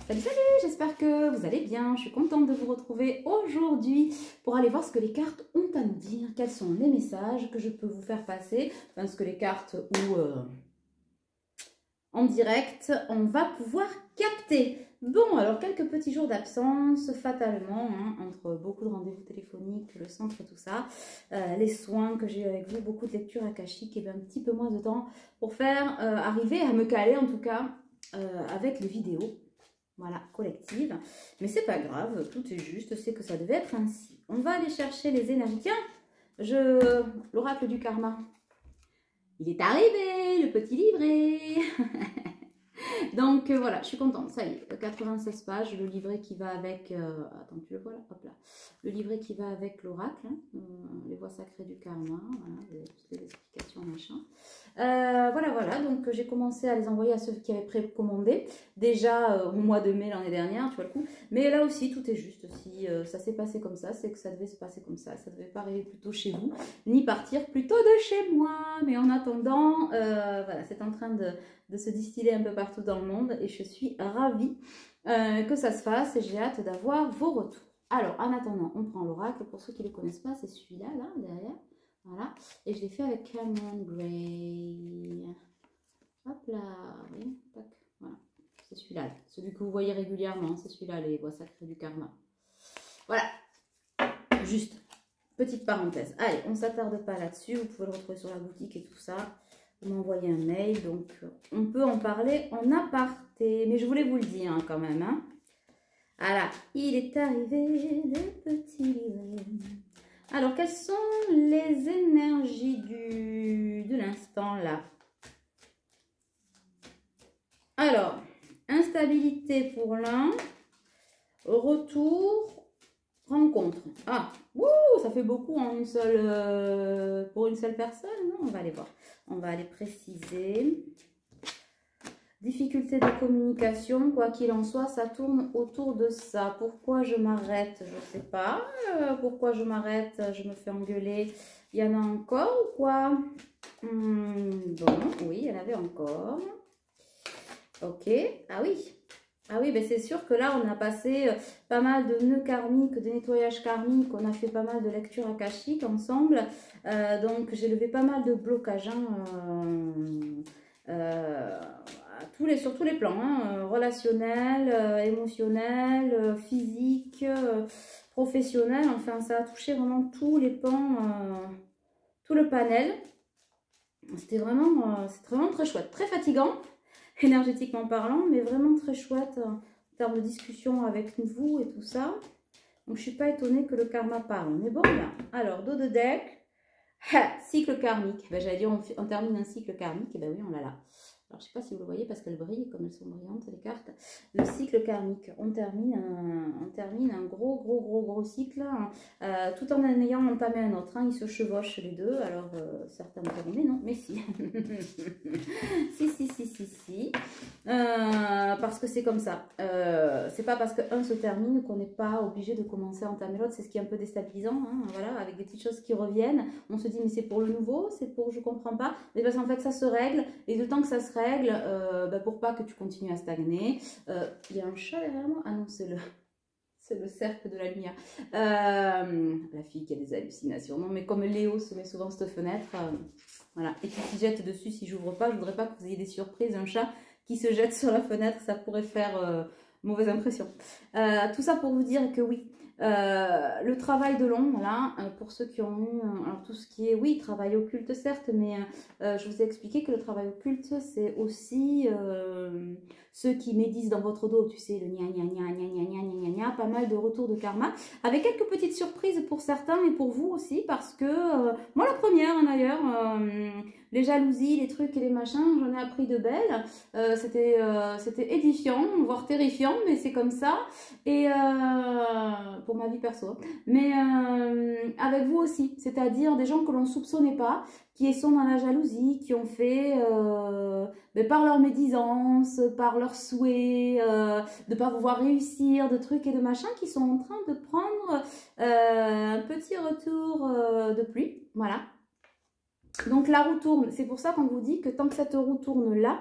Salut, salut, j'espère que vous allez bien. Je suis contente de vous retrouver aujourd'hui pour aller voir ce que les cartes ont à nous dire, quels sont les messages que je peux vous faire passer, enfin ce que les cartes ou en direct, on va pouvoir capter. Bon, alors quelques petits jours d'absence, fatalement, hein, entre beaucoup de rendez-vous téléphoniques, le centre et tout ça, les soins que j'ai eu avec vous, beaucoup de lectures akashiques et bien un petit peu moins de temps pour faire arriver à me caler en tout cas avec les vidéos. Voilà, collective. Mais c'est pas grave, tout est juste, c'est que ça devait être ainsi. On va aller chercher les énergies. Tiens, l'oracle du karma. Il est arrivé, le petit livret. Donc voilà, je suis contente, ça y est, 96 pages, le livret qui va avec, attends, tu le vois là, hop là, le livret qui va avec l'oracle, hein, les voies sacrées du karma, voilà, toutes les explications, machin. Voilà, donc j'ai commencé à les envoyer à ceux qui avaient précommandé, déjà au mois de mai l'année dernière, tu vois le coup, mais là aussi tout est juste, si ça s'est passé comme ça, c'est que ça devait se passer comme ça devait pas arriver plutôt chez vous, ni partir plutôt de chez moi, mais en attendant, voilà, c'est en train de se distiller un peu partout dans le monde et je suis ravie que ça se fasse et j'ai hâte d'avoir vos retours. Alors, en attendant, on prend l'oracle. Pour ceux qui ne le connaissent pas, c'est celui-là, là, derrière. Voilà. Et je l'ai fait avec Cameron Gray. Hop là, oui, tac. Voilà. C'est celui-là, celui que vous voyez régulièrement. C'est celui-là, les voies sacrées du karma. Voilà. Juste, petite parenthèse. Allez, on ne s'attarde pas là-dessus. Vous pouvez le retrouver sur la boutique et tout ça. Vous m'envoyez un mail, donc on peut en parler en aparté. Mais je voulais vous le dire hein, quand même. Hein. Voilà, il est arrivé le petit livret. Alors, quelles sont les énergies de l'instant là? Alors, instabilité pour l'un, retour, rencontre. Ah, wouh, ça fait beaucoup en une seule, pour une seule personne, non? On va aller voir. On va aller préciser. Difficulté de communication, quoi qu'il en soit, ça tourne autour de ça. Pourquoi je m'arrête? Je ne sais pas. Pourquoi je m'arrête? Je me fais engueuler. Il y en a encore ou quoi? Bon, oui, il y en avait encore. Ok. Ah oui. Ah oui, ben c'est sûr que là, on a passé pas mal de nœuds karmiques, de nettoyage karmique. On a fait pas mal de lectures akashiques ensemble. Donc, j'ai levé pas mal de blocages. Sur tous les plans, hein, relationnel, émotionnel, physique, professionnel, enfin ça a touché vraiment tous les pans, tout le panel. C'était vraiment très chouette, très fatigant, énergétiquement parlant, mais vraiment très chouette en termes de discussion avec vous et tout ça. Donc je ne suis pas étonnée que le karma parle. On est bon là. Alors, dos de deck, cycle karmique. Ben, j'allais dire on termine un cycle karmique, et ben oui, on l'a là. Alors, je ne sais pas si vous le voyez parce qu'elles brillent comme elles sont brillantes, les cartes. Le cycle karmique, on termine un gros cycle tout en ayant entamé un autre. Hein. Ils se chevauchent les deux. Alors, certains me diront, mais non, mais si. si. Parce que c'est comme ça. C'est pas parce qu'un se termine qu'on n'est pas obligé de commencer à entamer l'autre. C'est ce qui est un peu déstabilisant. Hein. Voilà, avec des petites choses qui reviennent. On se dit, mais c'est pour le nouveau, c'est pour je comprends pas. Mais parce qu'en fait, ça se règle. Et de temps que ça se règle, pour pas que tu continues à stagner. Il y a un chat derrière moi. Ah non, c'est le cercle de la lumière. La fille qui a des hallucinations. Non, mais comme Léo se met souvent cette fenêtre, voilà, et qui s'y jette dessus si j'ouvre pas, je voudrais pas que vous ayez des surprises. Un chat qui se jette sur la fenêtre, ça pourrait faire mauvaise impression. Tout ça pour vous dire que oui, le travail de l'ombre, là, pour ceux qui ont eu, alors tout ce qui est, oui, travail occulte certes, mais je vous ai expliqué que le travail occulte, c'est aussi ceux qui médisent dans votre dos, tu sais, le gna, pas mal de retours de karma, avec quelques petites surprises pour certains et pour vous aussi, parce que, moi la première hein, d'ailleurs, les jalousies, les trucs et les machins, j'en ai appris de belles, c'était édifiant, voire terrifiant, mais c'est comme ça, et pour ma vie perso, mais avec vous aussi, c'est-à-dire des gens que l'on ne soupçonnait pas, qui sont dans la jalousie, qui ont fait, par leur médisance, par leur souhait, de ne pas pouvoir réussir, de trucs et de machins, qui sont en train de prendre un petit retour de pluie, voilà. Donc la roue tourne, c'est pour ça qu'on vous dit que tant que cette roue tourne là,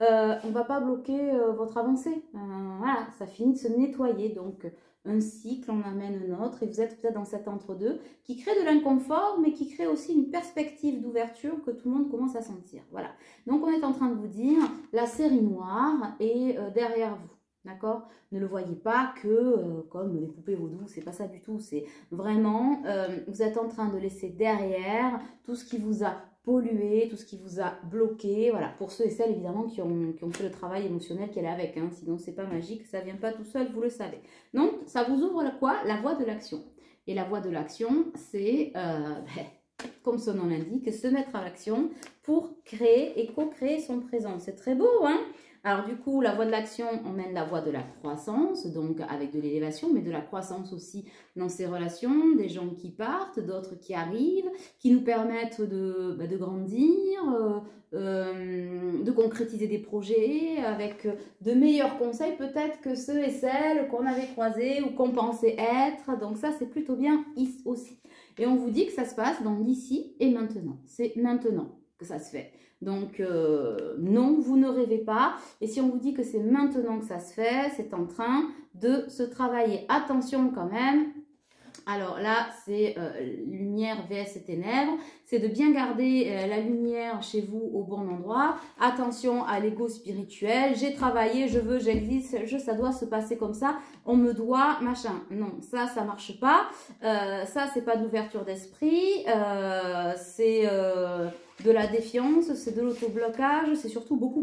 on ne va pas bloquer votre avancée. Voilà, ça finit de se nettoyer. Donc, un cycle, on amène un autre et vous êtes peut-être dans cet entre-deux qui crée de l'inconfort, mais qui crée aussi une perspective d'ouverture que tout le monde commence à sentir. Voilà. Donc, on est en train de vous dire, la série noire est derrière vous. D'accord? Ne le voyez pas que comme des poupées vaudou, c'est pas ça du tout. C'est vraiment, vous êtes en train de laisser derrière tout ce qui vous a pollué, tout ce qui vous a bloqué. Voilà, pour ceux et celles évidemment qui ont fait le travail émotionnel qu'elle est avec. Hein. Sinon, c'est pas magique, ça vient pas tout seul, vous le savez. Donc, ça vous ouvre quoi? La voie de l'action. Et la voie de l'action, c'est, comme son nom l'indique, se mettre à l'action pour créer et co-créer son présent. C'est très beau, hein? Alors du coup, la voie de l'action emmène la voie de la croissance, donc avec de l'élévation, mais de la croissance aussi dans ses relations, des gens qui partent, d'autres qui arrivent, qui nous permettent de grandir, de concrétiser des projets avec de meilleurs conseils peut-être que ceux et celles qu'on avait croisés ou qu'on pensait être. Donc ça, c'est plutôt bien aussi. Et on vous dit que ça se passe dans l'ici et maintenant. C'est maintenant que ça se fait. Donc, non, vous ne rêvez pas. Et si on vous dit que c'est maintenant que ça se fait, c'est en train de se travailler. Attention quand même. Alors là, c'est lumière vs ténèbres. C'est de bien garder la lumière chez vous au bon endroit. Attention à l'ego spirituel. J'ai travaillé, je veux, j'existe, ça doit se passer comme ça. On me doit, machin. Non, ça marche pas. Ça, c'est pas de l'ouverture d'esprit. C'est de la défiance, c'est de l'autoblocage. C'est surtout beaucoup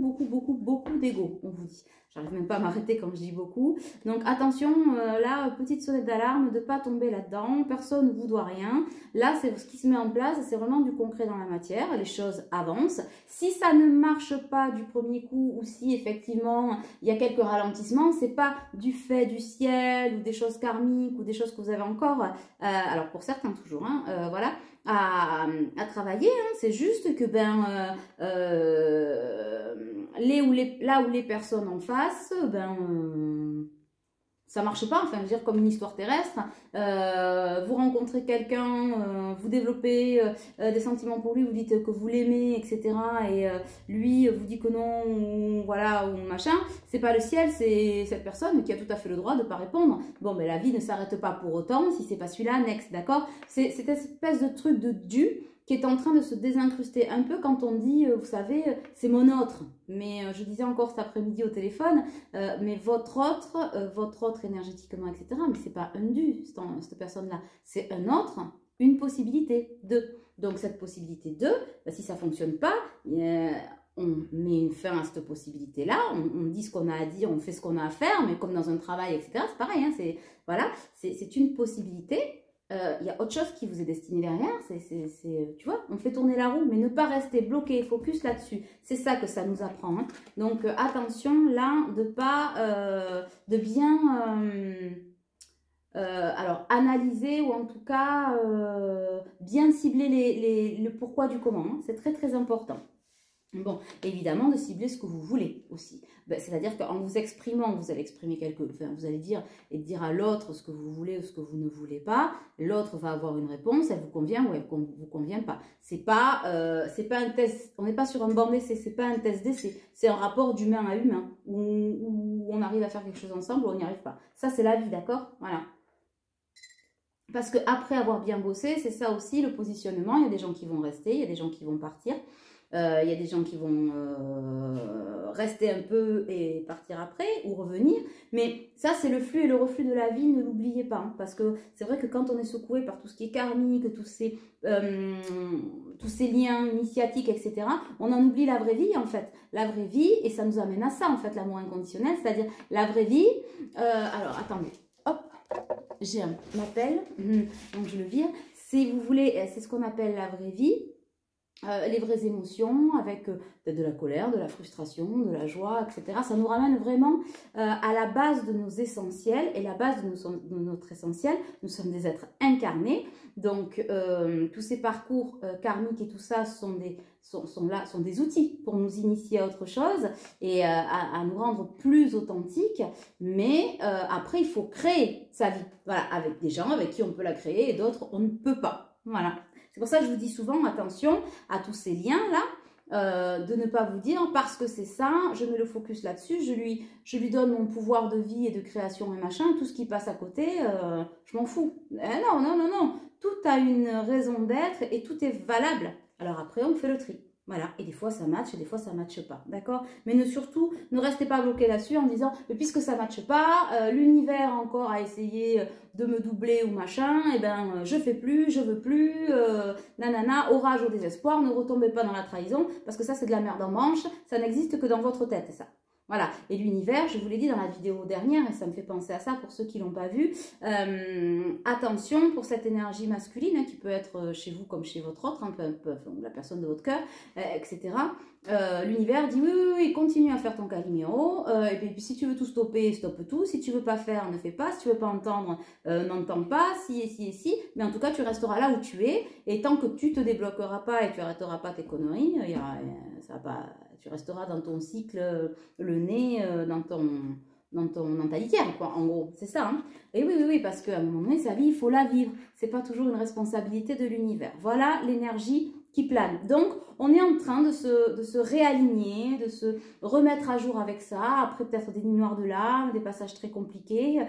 d'ego, on vous dit. J'arrive même pas à m'arrêter quand je dis beaucoup. Donc attention, là, petite sonnette d'alarme, de ne pas tomber là-dedans. Personne ne vous doit rien. Là, c'est ce qui se met en place, c'est vraiment du concret dans la matière. Les choses avancent. Si ça ne marche pas du premier coup ou si effectivement il y a quelques ralentissements, c'est pas du fait du ciel ou des choses karmiques ou des choses que vous avez encore, alors pour certains toujours, hein, voilà, à travailler. Hein. C'est juste que là où les personnes en face, ça marche pas, enfin, je veux dire, comme une histoire terrestre. Vous rencontrez quelqu'un, vous développez des sentiments pour lui, vous dites que vous l'aimez, etc. Et lui vous dit que non, ou voilà, ou machin. C'est pas le ciel, c'est cette personne qui a tout à fait le droit de pas répondre. Bon, mais la vie ne s'arrête pas pour autant. Si c'est pas celui-là, next, d'accord? C'est cette espèce de truc de dû qui est en train de se désincruster un peu quand on dit, vous savez, c'est mon autre. Mais je disais encore cet après-midi au téléphone, mais votre autre énergétiquement, etc. Mais c'est pas un dû, cette personne-là. C'est un autre, une possibilité de. Donc cette possibilité de, si ça fonctionne pas, on met une fin à cette possibilité-là, on dit ce qu'on a à dire, on fait ce qu'on a à faire, mais comme dans un travail, etc. C'est pareil, hein, voilà, c'est une possibilité. Y a autre chose qui vous est destiné derrière, tu vois, on fait tourner la roue, mais ne pas rester bloqué, focus là-dessus. C'est ça que ça nous apprend. Hein. Donc, attention là, de pas, de bien, alors, analyser ou en tout cas, bien cibler le pourquoi du comment. Hein. C'est très, très important. Bon, évidemment, de cibler ce que vous voulez aussi. C'est-à-dire qu'en vous exprimant, vous allez exprimer vous allez dire et dire à l'autre ce que vous voulez ou ce que vous ne voulez pas. L'autre va avoir une réponse, elle vous convient ou elle ne vous convient pas. C'est pas un test, on n'est pas sur un banc d'essai, c'est pas un test d'essai. C'est un rapport d'humain à humain où on arrive à faire quelque chose ensemble ou on n'y arrive pas. Ça, c'est la vie, d'accord? Voilà. Parce qu'après avoir bien bossé, c'est ça aussi le positionnement. Il y a des gens qui vont rester, il y a des gens qui vont partir. Il y a des gens qui vont rester un peu et partir après ou revenir. Mais ça, c'est le flux et le reflux de la vie, ne l'oubliez pas. Hein, parce que c'est vrai que quand on est secoué par tout ce qui est karmique, tous ces liens initiatiques, etc., on en oublie la vraie vie, en fait. La vraie vie, et ça nous amène à ça, en fait, l'amour inconditionnel. C'est-à-dire la vraie vie... alors, attendez. Hop, j'ai un appel. Donc, je le vire. Si vous voulez, c'est ce qu'on appelle la vraie vie. Les vraies émotions avec peut-être de la colère, de la frustration, de la joie, etc. Ça nous ramène vraiment à la base de nos essentiels. Et la base de notre essentiel, nous sommes des êtres incarnés. Donc, tous ces parcours karmiques et tout ça sont des outils pour nous initier à autre chose et à nous rendre plus authentiques. Mais après, il faut créer sa vie. Voilà, avec des gens avec qui on peut la créer et d'autres, on ne peut pas. Voilà. C'est pour ça que je vous dis souvent, attention à tous ces liens-là, de ne pas vous dire parce que c'est ça, je mets le focus là-dessus, je lui donne mon pouvoir de vie et de création et machin, tout ce qui passe à côté, je m'en fous. Non, non, non, non, tout a une raison d'être et tout est valable. Alors après, on fait le tri. Voilà, et des fois ça matche et des fois ça matche pas, d'accord? Mais surtout, ne restez pas bloqué là-dessus en disant, mais puisque ça matche pas, l'univers encore a essayé de me doubler ou machin, et ben je fais plus, je veux plus, nanana, orage au désespoir, ne retombez pas dans la trahison, parce que ça c'est de la merde en manche, ça n'existe que dans votre tête, ça. Voilà, et l'univers, je vous l'ai dit dans la vidéo dernière, et ça me fait penser à ça pour ceux qui ne l'ont pas vu, attention pour cette énergie masculine, hein, qui peut être chez vous comme chez votre autre, hein, la personne de votre cœur, etc. L'univers dit oui, oui, oui, continue à faire ton Calimero, et puis si tu veux tout stopper, stoppe tout, si tu veux pas faire, ne fais pas, si tu veux pas entendre, n'entends pas, si et si et si, mais en tout cas tu resteras là où tu es, et tant que tu te débloqueras pas et tu arrêteras pas tes conneries, ça va pas... Tu resteras dans ton cycle, le nez dans ta litière, quoi, en gros. C'est ça, hein. Et oui, oui, oui, parce qu'à un moment donné, sa vie, il faut la vivre. C'est pas toujours une responsabilité de l'univers. Voilà l'énergie qui plane. Donc, on est en train de se réaligner, de se remettre à jour avec ça. Après, peut-être des nuits noires de l'âme, des passages très compliqués.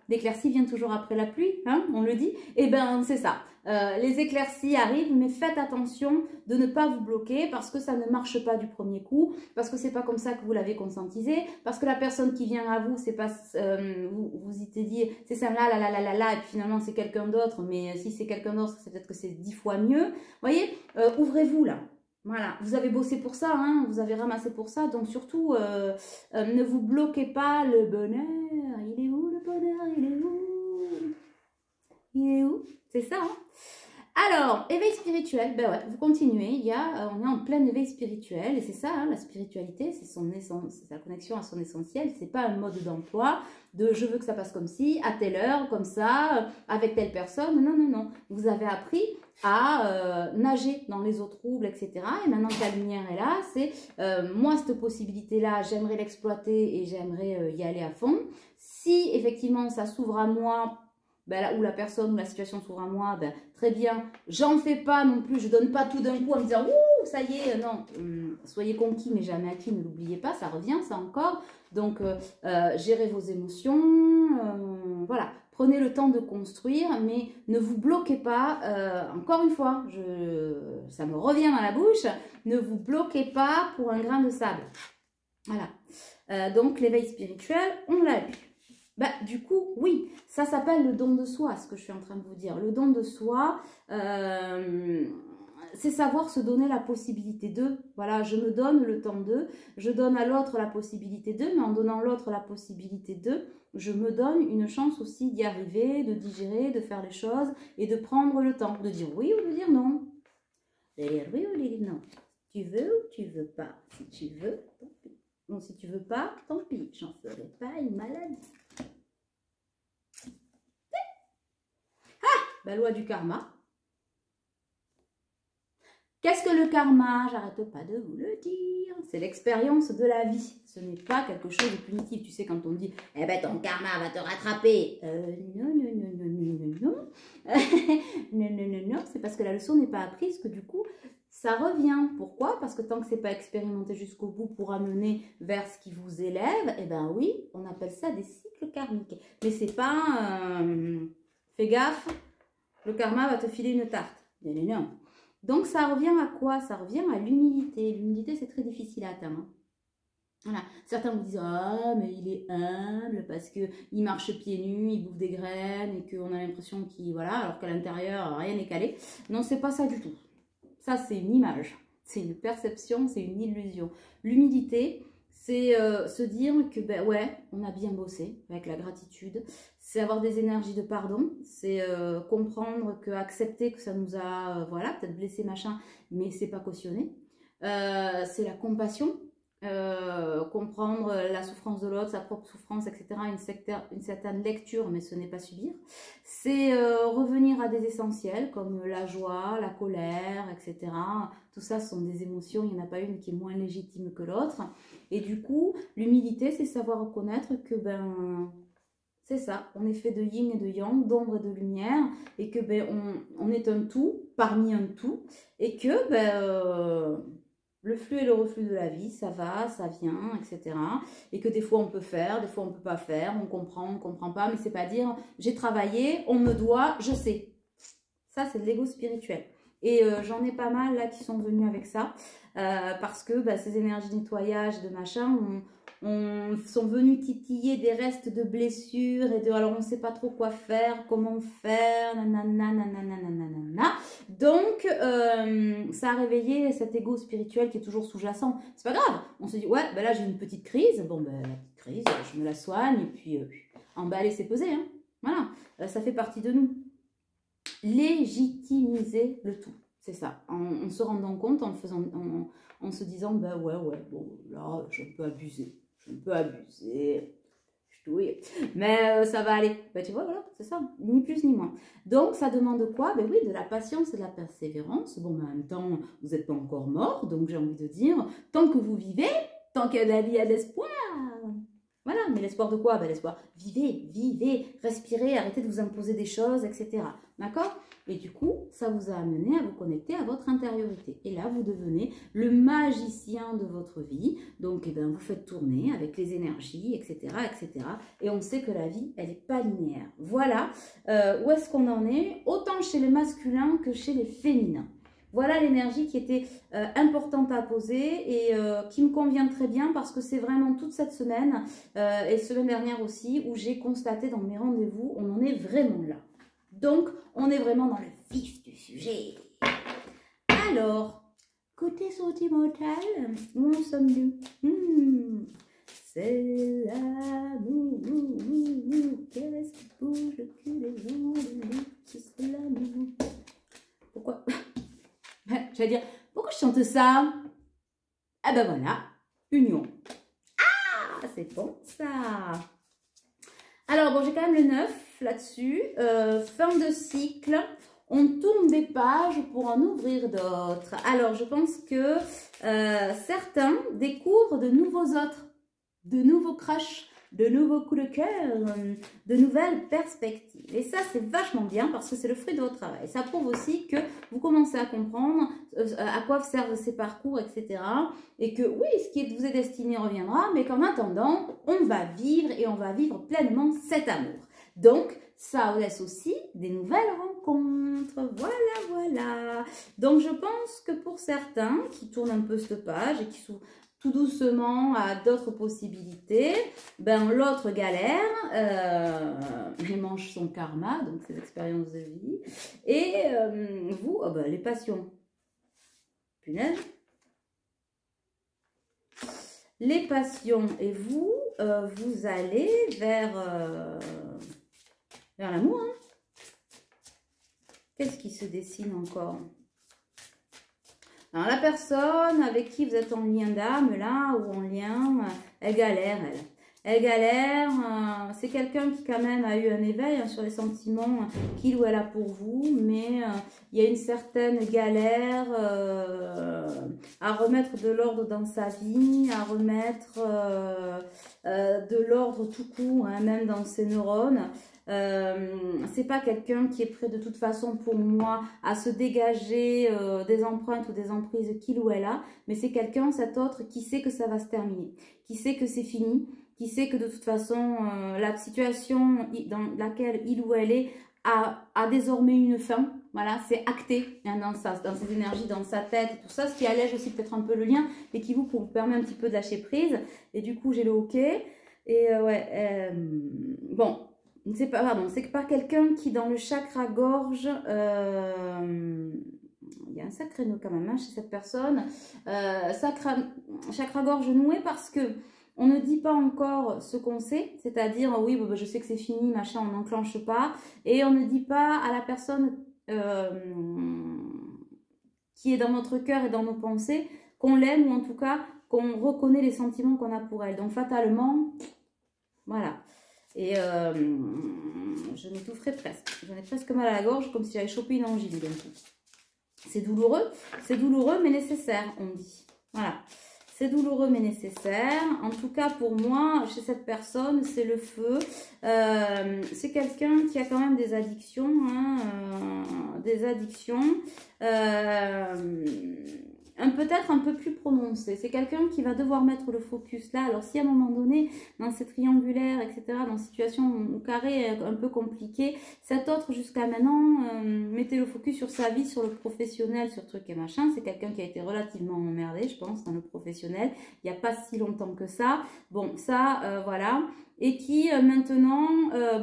L'éclaircie vient toujours après la pluie, hein, on le dit. Eh bien, c'est ça. Les éclaircies arrivent, mais faites attention de ne pas vous bloquer parce que ça ne marche pas du premier coup, parce que c'est pas comme ça que vous l'avez conscientisé, parce que la personne qui vient à vous, c'est pas vous y t'est dit c'est ça là, là, là, là, là, là, et puis finalement c'est quelqu'un d'autre, mais si c'est quelqu'un d'autre, c'est peut-être que c'est 10 fois mieux. Vous voyez, ouvrez-vous là. Voilà, vous avez bossé pour ça, hein, vous avez ramassé pour ça, donc surtout, ne vous bloquez pas le bonheur. Il est où le bonheur? Il est où? Il est où? C'est ça, hein. Alors, éveil spirituel, ben ouais, vous continuez, on est en plein éveil spirituel, et c'est ça, hein, la spiritualité, c'est son essence, c'est sa connexion à son essentiel, c'est pas un mode d'emploi de je veux que ça passe comme ci, à telle heure, comme ça, avec telle personne, non, non, non, vous avez appris à nager dans les eaux troubles, etc. Et maintenant que la lumière est là, c'est moi, cette possibilité-là, j'aimerais l'exploiter et j'aimerais y aller à fond. Si effectivement ça s'ouvre à moi, ben là, où la personne ou la situation s'ouvre à moi, ben, très bien, j'en fais pas non plus, je donne pas tout d'un coup en me disant ouh, ça y est, non, soyez conquis mais jamais acquis, ne l'oubliez pas, ça revient, ça encore. Donc, gérez vos émotions, voilà, prenez le temps de construire, mais ne vous bloquez pas, encore une fois, ça me revient dans la bouche, ne vous bloquez pas pour un grain de sable. Voilà, donc l'éveil spirituel, on l'a vu. Bah, du coup, oui, ça s'appelle le don de soi, ce que je suis en train de vous dire. Le don de soi, c'est savoir se donner la possibilité de. Voilà, je me donne le temps de, je donne à l'autre la possibilité de, mais en donnant l'autre la possibilité de, je me donne une chance aussi d'y arriver, de digérer, de faire les choses et de prendre le temps, de dire oui ou de dire non. De dire oui ou de dire non. Tu veux ou tu veux pas. Si tu veux, tant pis. Non, si tu veux pas, tant pis. J'en ferai pas une maladie. La loi du karma. Qu'est-ce que le karma? J'arrête pas de vous le dire. C'est l'expérience de la vie. Ce n'est pas quelque chose de punitif. Tu sais, quand on dit « Eh ben, ton karma va te rattraper ». Non, non, non, non, non, non, non. Non, non, non, non. C'est parce que la leçon n'est pas apprise que du coup, ça revient. Pourquoi? Parce que tant que c'est pas expérimenté jusqu'au bout pour amener vers ce qui vous élève, eh ben oui, on appelle ça des cycles karmiques. Mais c'est pas... fais gaffe. Le karma va te filer une tarte. Non, non, non. Donc, ça revient à quoi? Ça revient à l'humilité. L'humilité, c'est très difficile à atteindre. Voilà. Certains vous disent « Ah, mais il est humble parce qu'il marche pieds nus, il bouffe des graines et qu'on a l'impression qu'il... Voilà, alors qu'à l'intérieur, rien n'est calé. » Non, c'est pas ça du tout. Ça, c'est une image. C'est une perception, c'est une illusion. L'humilité, c'est se dire que, ben ouais, on a bien bossé avec la gratitude. C'est avoir des énergies de pardon. C'est comprendre que, accepter que ça nous a, voilà, peut-être blessé, machin, mais c'est pas cautionné. C'est la compassion. Comprendre la souffrance de l'autre, sa propre souffrance, etc. Une certaine lecture, mais ce n'est pas subir. C'est revenir à des essentiels comme la joie, la colère, etc. Tout ça sont des émotions, il n'y en a pas une qui est moins légitime que l'autre. Et du coup, l'humilité, c'est savoir reconnaître que ben c'est ça, on est fait de yin et de yang, d'ombre et de lumière, et que ben on est un tout parmi un tout, et que ben le flux et le reflux de la vie, ça va, ça vient, etc. Et que des fois on peut faire, des fois on peut pas faire, on comprend pas, mais c'est pas dire j'ai travaillé, on me doit, je sais. Ça, c'est de l'ego spirituel. Et j'en ai pas mal là qui sont venus avec ça, parce que bah, ces énergies de nettoyage, de machin, sont venus titiller des restes de blessures et de alors on ne sait pas trop quoi faire, comment faire, nanana, nanana, nanana. Donc ça a réveillé cet ego spirituel qui est toujours sous-jacent. C'est pas grave, on se dit ouais, ben là j'ai une petite crise, bon ben la petite crise, je me la soigne et puis emballer c'est peser, hein. Voilà, ça fait partie de nous. Légitimiser le tout, c'est ça, en se rendant compte, en faisant, en se disant bah ouais bon là je peux abuser, oui, mais ça va aller. Ben, tu vois, voilà, c'est ça, ni plus ni moins. Donc, ça demande quoi? Ben oui, de la patience et de la persévérance. Bon, mais en même temps, vous n'êtes pas encore mort, donc j'ai envie de dire, tant que vous vivez, tant que la vie a de l'espoir. Voilà, mais l'espoir de quoi? Ben, l'espoir, vivez, respirez, arrêtez de vous imposer des choses, etc. D'accord? Et du coup, ça vous a amené à vous connecter à votre intériorité. Et là, vous devenez le magicien de votre vie. Donc, eh bien, vous faites tourner avec les énergies, etc., etc. Et on sait que la vie, elle n'est pas linéaire. Voilà où est-ce qu'on en est, autant chez les masculins que chez les féminins. Voilà l'énergie qui était importante à poser et qui me convient très bien parce que c'est vraiment toute cette semaine et semaine dernière aussi où j'ai constaté dans mes rendez-vous, on en est vraiment là. Donc, on est vraiment dans le vif du sujet. Alors, côté sentimental, où en sommes-nous? C'est l'amour, qu'est-ce qui bouge le cul des gens, c'est l'amour. Pourquoi? J'allais dire, pourquoi je chante ça? Ah ben voilà, union. Ah, c'est bon ça. Alors bon, j'ai quand même le 9 là-dessus. Fin de cycle. On tourne des pages pour en ouvrir d'autres. Alors, je pense que certains découvrent de nouveaux autres, de nouveaux crushs, de nouveaux coups de cœur, de nouvelles perspectives. Et ça, c'est vachement bien parce que c'est le fruit de votre travail. Ça prouve aussi que vous commencez à comprendre à quoi servent ces parcours, etc. Et que oui, ce qui vous est destiné reviendra, mais qu'en attendant, on va vivre et on va vivre pleinement cet amour. Donc, ça laisse aussi des nouvelles rencontres. Voilà. Donc, je pense que pour certains qui tournent un peu cette page et qui sont tout doucement à d'autres possibilités, ben l'autre galère, il mange son karma, donc ses expériences de vie, et vous, oh ben, les passions, punaise, les passions, et vous, vous allez vers l'amour, hein. Qu'est-ce qui se dessine encore? Alors, la personne avec qui vous êtes en lien d'âme, là, ou en lien, elle galère, elle. Elle galère, c'est quelqu'un qui quand même a eu un éveil hein, sur les sentiments qu'il ou elle a pour vous, mais il y a une certaine galère à remettre de l'ordre dans sa vie, à remettre de l'ordre tout court, hein, même dans ses neurones. C'est pas quelqu'un qui est prêt de toute façon pour moi à se dégager des empreintes ou des emprises qu'il ou elle a, mais c'est quelqu'un, cet autre, qui sait que ça va se terminer, qui sait que c'est fini, qui sait que de toute façon la situation dans laquelle il ou elle est a désormais une fin. Voilà, c'est acté hein, dans ses énergies, dans sa tête, tout ça, ce qui allège aussi peut-être un peu le lien et qui vous permet un petit peu de lâcher prise. Et du coup, j'ai le OK. Et bon. C'est pas quelqu'un qui dans le chakra gorge, il y a un sacré nœud quand même hein, chez cette personne, chakra gorge noué parce que on ne dit pas encore ce qu'on sait, c'est-à-dire oui bon, je sais que c'est fini, machin, on n'enclenche pas, et on ne dit pas à la personne qui est dans notre cœur et dans nos pensées qu'on l'aime ou en tout cas qu'on reconnaît les sentiments qu'on a pour elle. Donc fatalement, voilà. Et je m'étoufferais presque. J'en ai presque mal à la gorge, comme si j'avais chopé une angine d'un coup. C'est douloureux mais nécessaire, on dit. Voilà. C'est douloureux mais nécessaire. En tout cas, pour moi, chez cette personne, c'est le feu. C'est quelqu'un qui a quand même des addictions. Hein, des addictions. peut-être un peu plus prononcé. C'est quelqu'un qui va devoir mettre le focus là. Alors si à un moment donné, dans ces triangulaires, etc., dans une situation où carré est un peu compliqué, cet autre jusqu'à maintenant, mettez le focus sur sa vie, sur le professionnel, sur truc et machin. C'est quelqu'un qui a été relativement emmerdé, je pense, dans le professionnel. Il n'y a pas si longtemps que ça. Bon, ça, voilà. Et qui maintenant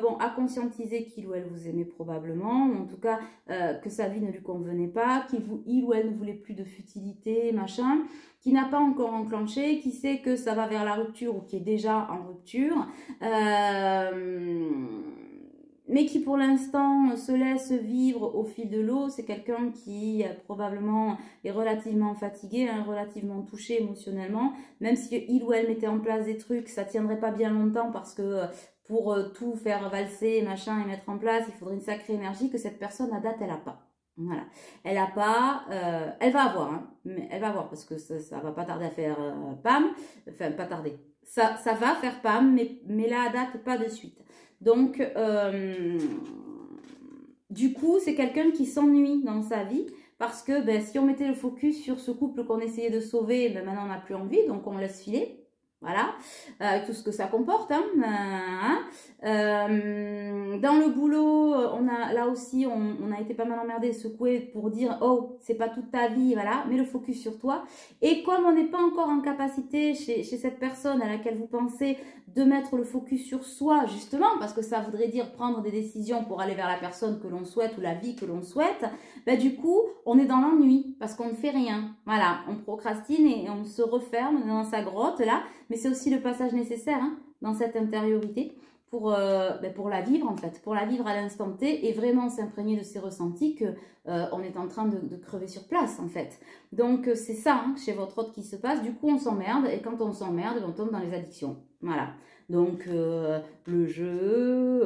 bon, a conscientisé qu'il ou elle vous aimait probablement, ou en tout cas que sa vie ne lui convenait pas, il ou elle ne voulait plus de futilité, machin, qui n'a pas encore enclenché, qui sait que ça va vers la rupture ou qui est déjà en rupture, mais qui pour l'instant se laisse vivre au fil de l'eau. C'est quelqu'un qui probablement est relativement fatigué, hein, relativement touché émotionnellement, même si il ou elle mettait en place des trucs, ça tiendrait pas bien longtemps parce que pour tout faire valser, machin, et mettre en place, il faudrait une sacrée énergie que cette personne à date, elle a pas. Voilà, elle a pas, elle va avoir, hein, mais elle va avoir parce que ça va pas tarder à faire PAM, enfin pas tarder, ça va faire PAM, mais là à date pas de suite. Donc, du coup, c'est quelqu'un qui s'ennuie dans sa vie parce que ben, si on mettait le focus sur ce couple qu'on essayait de sauver, ben, maintenant on n'a plus envie, donc on laisse filer. Voilà, tout ce que ça comporte. Hein. Dans le boulot, on a là aussi, on a été pas mal emmerdé, secoué pour dire oh, c'est pas toute ta vie, voilà, mets le focus sur toi. Et comme on n'est pas encore en capacité chez cette personne à laquelle vous pensez de mettre le focus sur soi, justement, parce que ça voudrait dire prendre des décisions pour aller vers la personne que l'on souhaite ou la vie que l'on souhaite, ben, du coup, on est dans l'ennui parce qu'on ne fait rien. Voilà, on procrastine et on se referme dans sa grotte là. Mais c'est aussi le passage nécessaire hein, dans cette intériorité pour la vivre en fait, pour la vivre à l'instant T et vraiment s'imprégner de ces ressentis que on est en train de crever sur place en fait. Donc c'est ça hein, chez votre autre qui se passe. Du coup on s'emmerde et quand on s'emmerde, on tombe dans les addictions. Voilà. Donc le jeu,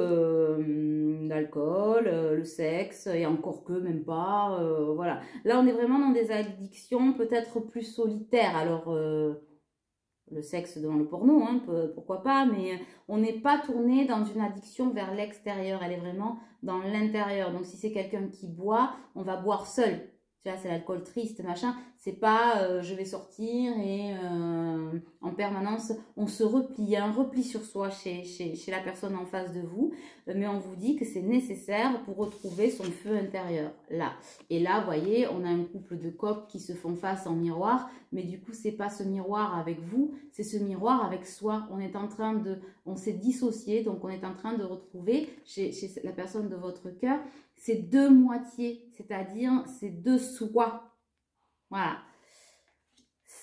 l'alcool, le sexe et encore que même pas. Voilà. Là on est vraiment dans des addictions peut-être plus solitaires. Alors le sexe devant le porno, hein, pourquoi pas, mais on n'est pas tourné dans une addiction vers l'extérieur, elle est vraiment dans l'intérieur. Donc si c'est quelqu'un qui boit, on va boire seul. Tu vois, c'est l'alcool triste, machin. C'est pas je vais sortir et en permanence, on se replie. Il y a un repli sur soi chez la personne en face de vous. Mais on vous dit que c'est nécessaire pour retrouver son feu intérieur. Là. Et là, vous voyez, on a un couple de coqs qui se font face en miroir. Mais du coup, c'est pas ce miroir avec vous, c'est ce miroir avec soi. On s'est dissocié, donc on est en train de retrouver chez la personne de votre cœur ces deux moitiés, c'est-à-dire ces deux soi. Voilà.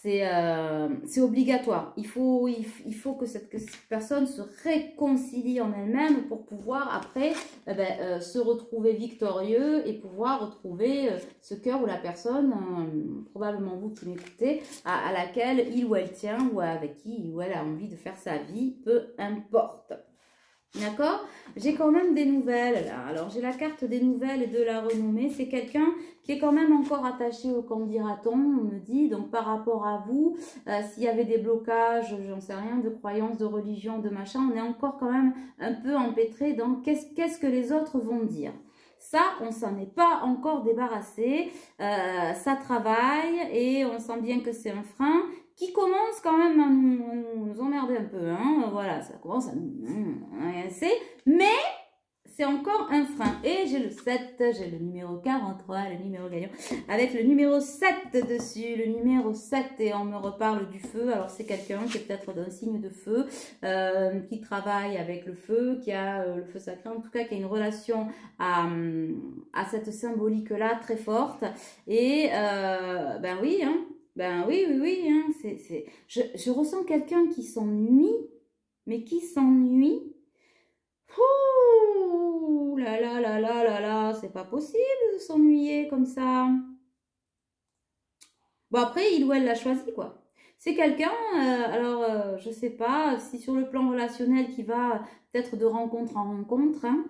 C'est obligatoire. Il faut que cette personne se réconcilie en elle-même pour pouvoir après se retrouver victorieux et pouvoir retrouver ce cœur ou la personne, probablement vous qui m'écoutez, à laquelle il ou elle tient ou avec qui il ou elle a envie de faire sa vie, peu importe. D'accord? J'ai quand même des nouvelles là. Alors j'ai la carte des nouvelles et de la renommée. C'est quelqu'un qui est quand même encore attaché au qu'en dira-t-on, on me dit. Donc par rapport à vous, s'il y avait des blocages, j'en sais rien, de croyances, de religion, de machin, on est encore quand même un peu empêtré dans qu'est-ce que les autres vont dire. Ça, on s'en est pas encore débarrassé. Ça travaille et on sent bien que c'est un frein qui commence quand même à nous emmerder un peu. Hein. Voilà, ça commence à nous agacer. Mais c'est encore un frein. Et j'ai le 7, j'ai le numéro 43, le numéro gagnant, avec le numéro 7 dessus. Le numéro 7, et on me reparle du feu. Alors c'est quelqu'un qui est peut-être d'un signe de feu, qui travaille avec le feu, qui a le feu sacré, en tout cas qui a une relation à cette symbolique-là très forte. Et ben oui, hein. Ben oui, hein, je ressens quelqu'un qui s'ennuie, mais qui s'ennuie. Ouh là là là là là là, c'est pas possible de s'ennuyer comme ça. Bon après, il ou elle l'a choisi quoi. C'est quelqu'un, je sais pas si sur le plan relationnel qui va peut-être de rencontre en rencontre, hein,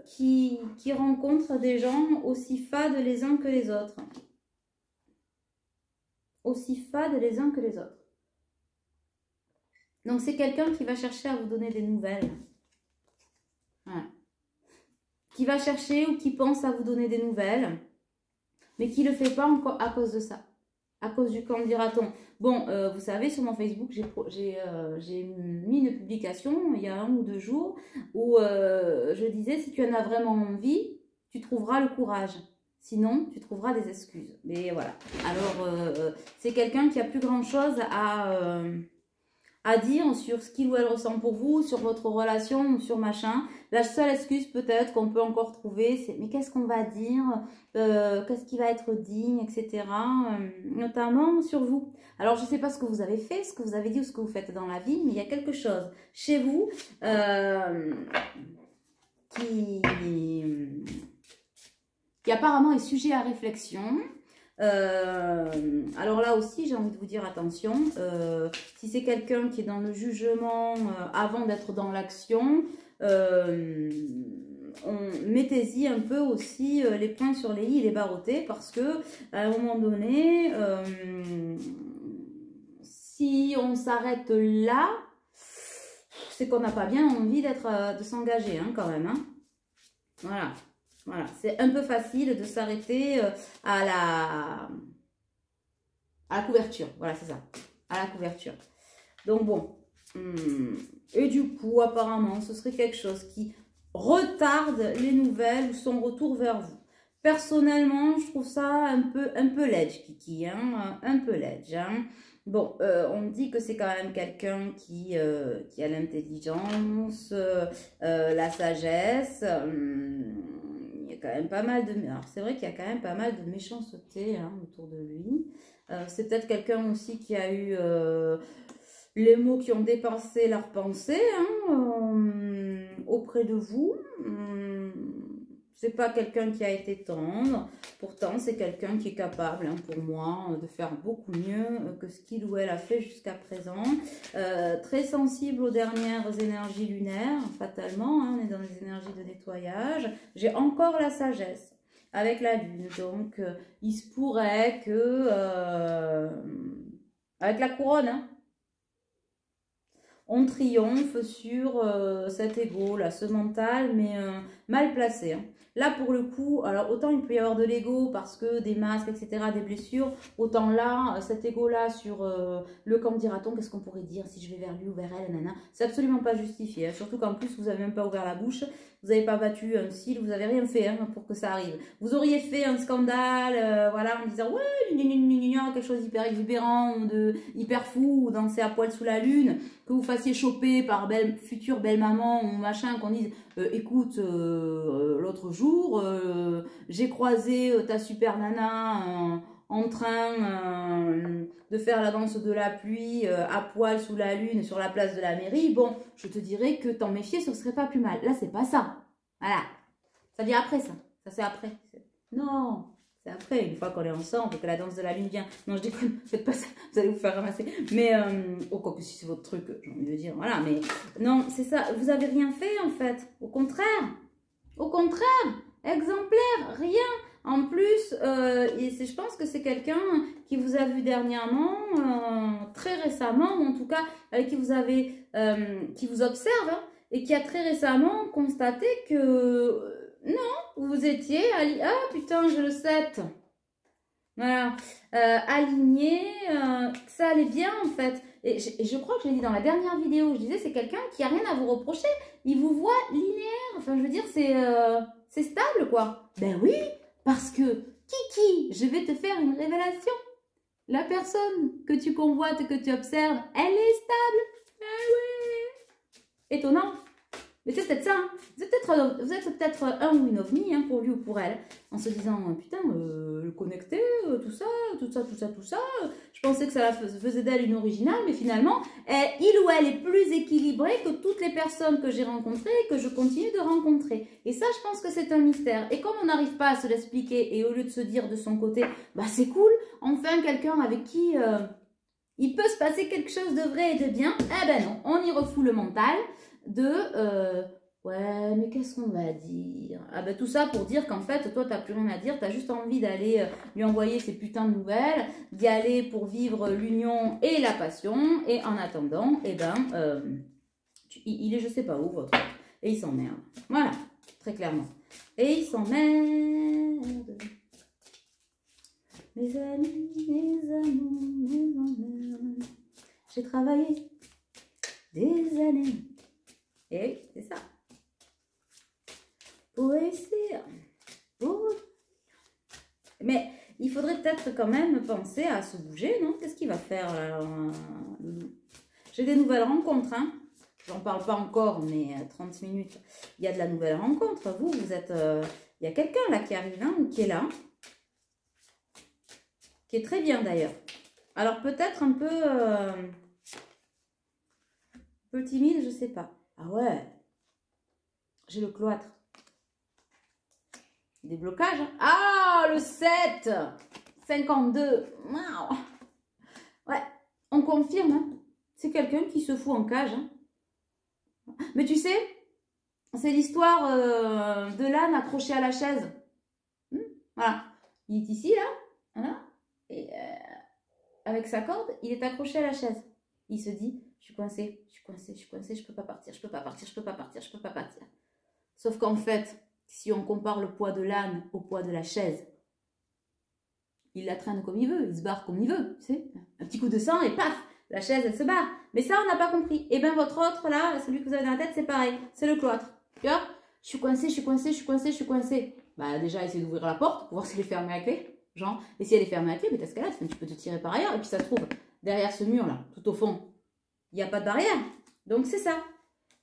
qui rencontre des gens aussi fades les uns que les autres. Aussi fades les uns que les autres. Donc c'est quelqu'un qui va chercher à vous donner des nouvelles. Voilà. Qui va chercher ou qui pense à vous donner des nouvelles, mais qui ne le fait pas encore à cause de ça. À cause du quand dira-t-on. Bon, vous savez, sur mon Facebook, j'ai mis une publication il y a 1 ou 2 jours où je disais, si tu en as vraiment envie, tu trouveras le courage. Sinon, tu trouveras des excuses. Mais voilà. Alors, c'est quelqu'un qui a plus grand-chose à dire sur ce qu'il ou elle ressent pour vous, sur votre relation, sur machin. La seule excuse peut-être qu'on peut encore trouver, c'est mais qu'est-ce qu'on va dire, qu'est-ce qui va être digne, etc. Notamment sur vous. Alors je ne sais pas ce que vous avez fait, ce que vous avez dit ou ce que vous faites dans la vie, mais il y a quelque chose chez vous qui apparemment est sujet à réflexion. Alors là aussi, j'ai envie de vous dire attention, si c'est quelqu'un qui est dans le jugement avant d'être dans l'action, mettez-y un peu aussi les points sur les i et les barres au t, parce que à un moment donné, si on s'arrête là, c'est qu'on n'a pas bien envie de s'engager hein, quand même. Hein. Voilà. Voilà, c'est un peu facile de s'arrêter à la couverture. Voilà, c'est ça, à la couverture. Donc bon, et du coup, apparemment, ce serait quelque chose qui retarde les nouvelles ou son retour vers vous. Personnellement, je trouve ça un peu ledge, Kiki, hein, un peu ledge. Hein. Bon, on me dit que c'est quand même quelqu'un qui a l'intelligence, la sagesse. Il y a quand même pas mal de... Alors, c'est vrai qu'il y a quand même pas mal de méchanceté hein, autour de lui. C'est peut-être quelqu'un aussi qui a eu les mots qui ont dépassé leurs pensées hein, auprès de vous. C'est pas quelqu'un qui a été tendre. Pourtant, c'est quelqu'un qui est capable, hein, pour moi, de faire beaucoup mieux que ce qu'il ou elle a fait jusqu'à présent. Très sensible aux dernières énergies lunaires, fatalement. Hein, on est dans les énergies de nettoyage. J'ai encore la sagesse avec la lune. Donc, il se pourrait que... avec la couronne, hein, on triomphe sur cet ego, là, ce mental, mais mal placé. Hein. Là, pour le coup, alors autant il peut y avoir de l'ego parce que des masques, etc., des blessures, autant là, cet ego-là sur le quand dira-t-on, qu'est-ce qu'on pourrait dire si je vais vers lui ou vers elle, nana, c'est absolument pas justifié. Hein. Surtout qu'en plus, vous n'avez même pas ouvert la bouche, vous n'avez pas battu un cil, vous n'avez rien fait hein, pour que ça arrive. Vous auriez fait un scandale, voilà, en disant, ouais, quelque chose d'hyper exubérant, ou de hyper fou, ou danser à poil sous la lune, que vous fassiez choper par future belle maman ou machin, qu'on dise écoute, l'autre jour, j'ai croisé ta super nana en train de faire la danse de la pluie à poil sous la lune sur la place de la mairie. Bon, je te dirais que t'en méfier, ce serait pas plus mal. Là, c'est pas ça. Voilà. Ça vient après, ça. Ça, c'est après. Non. C'est après, une fois qu'on est ensemble, que la danse de la lune vient. Non, je déconne, faites pas ça, vous allez vous faire ramasser. Mais, oh, quoi que si c'est votre truc, j'ai envie de dire, voilà, mais non, c'est ça, vous avez rien fait en fait. Au contraire, exemplaire, rien. En plus, je pense que c'est quelqu'un qui vous a vu dernièrement, très récemment, ou en tout cas, qui vous observe, hein, et qui a très récemment constaté que... non, vous étiez aligné. Ah putain, j'ai le 7. Voilà. Aligné, ça allait bien en fait. Et je crois que je l'ai dit dans la dernière vidéo. Je disais, c'est quelqu'un qui a rien à vous reprocher. Il vous voit linéaire. Enfin, je veux dire, c'est stable quoi. Ben oui, parce que Kiki, je vais te faire une révélation. La personne que tu convoites et que tu observes, elle est stable. Ah oui. Étonnant. Mais c'est peut-être ça, hein. Vous êtes peut-être un ou une ovni hein, pour lui ou pour elle, en se disant putain, le connecter, tout ça. Je pensais que ça faisait d'elle une originale, mais finalement, il ou elle est plus équilibré que toutes les personnes que j'ai rencontrées et que je continue de rencontrer. Et ça, je pense que c'est un mystère. Et comme on n'arrive pas à se l'expliquer, et au lieu de se dire de son côté, bah c'est cool, enfin quelqu'un avec qui il peut se passer quelque chose de vrai et de bien, eh ben non, on y refoule le mental. Ouais mais qu'est-ce qu'on va dire, ah ben tout ça pour dire qu'en fait toi t'as plus rien à dire, t'as juste envie d'aller lui envoyer ces putains de nouvelles, d'y aller pour vivre l'union et la passion, et en attendant eh ben il est je sais pas où votre et il s'emmerde, voilà, très clairement, et il s'emmerde. Mes amis, mes amours, mes emmerdes. J'ai travaillé des années. Et oui, c'est ça. Pour réussir. Mais il faudrait peut-être quand même penser à se bouger, non? Qu'est-ce qu'il va faire là, Loulou? J'ai des nouvelles rencontres, hein. J'en parle pas encore, mais 30 minutes, il y a de la nouvelle rencontre. Vous êtes... il y a quelqu'un là qui arrive, hein, ou qui est là. Qui est très bien d'ailleurs. Alors peut-être un peu timide, je sais pas. Ah ouais. J'ai le cloître. Des blocages. Hein. Ah, le 7 52. Wow. Ouais, on confirme. Hein. C'est quelqu'un qui se fout en cage. Hein. Mais tu sais, c'est l'histoire de l'âne accroché à la chaise. Voilà. Il est ici, là. Voilà. Et avec sa corde, il est accroché à la chaise. Il se dit, je suis coincé, je suis coincé, je suis coincé, je peux pas partir, je peux pas partir, je peux pas partir, je peux pas partir. Sauf qu'en fait, si on compare le poids de l'âne au poids de la chaise, il la traîne comme il veut, il se barre comme il veut, tu sais. Un petit coup de sang et paf, la chaise, elle se barre. Mais ça, on n'a pas compris. Et bien, votre autre, là, celui que vous avez dans la tête, c'est pareil. C'est le cloître. Tu vois, je suis coincé, je suis coincé, je suis coincé, je suis coincé. Bah, déjà, essayer d'ouvrir la porte pour voir si elle est fermée à clé. Genre, et si elle est fermée à clé, mais t'as ce qu'elle a, tu peux te tirer par ailleurs. Et puis, ça se trouve, derrière ce mur-là, tout au fond, il n'y a pas de barrière. Donc, c'est ça.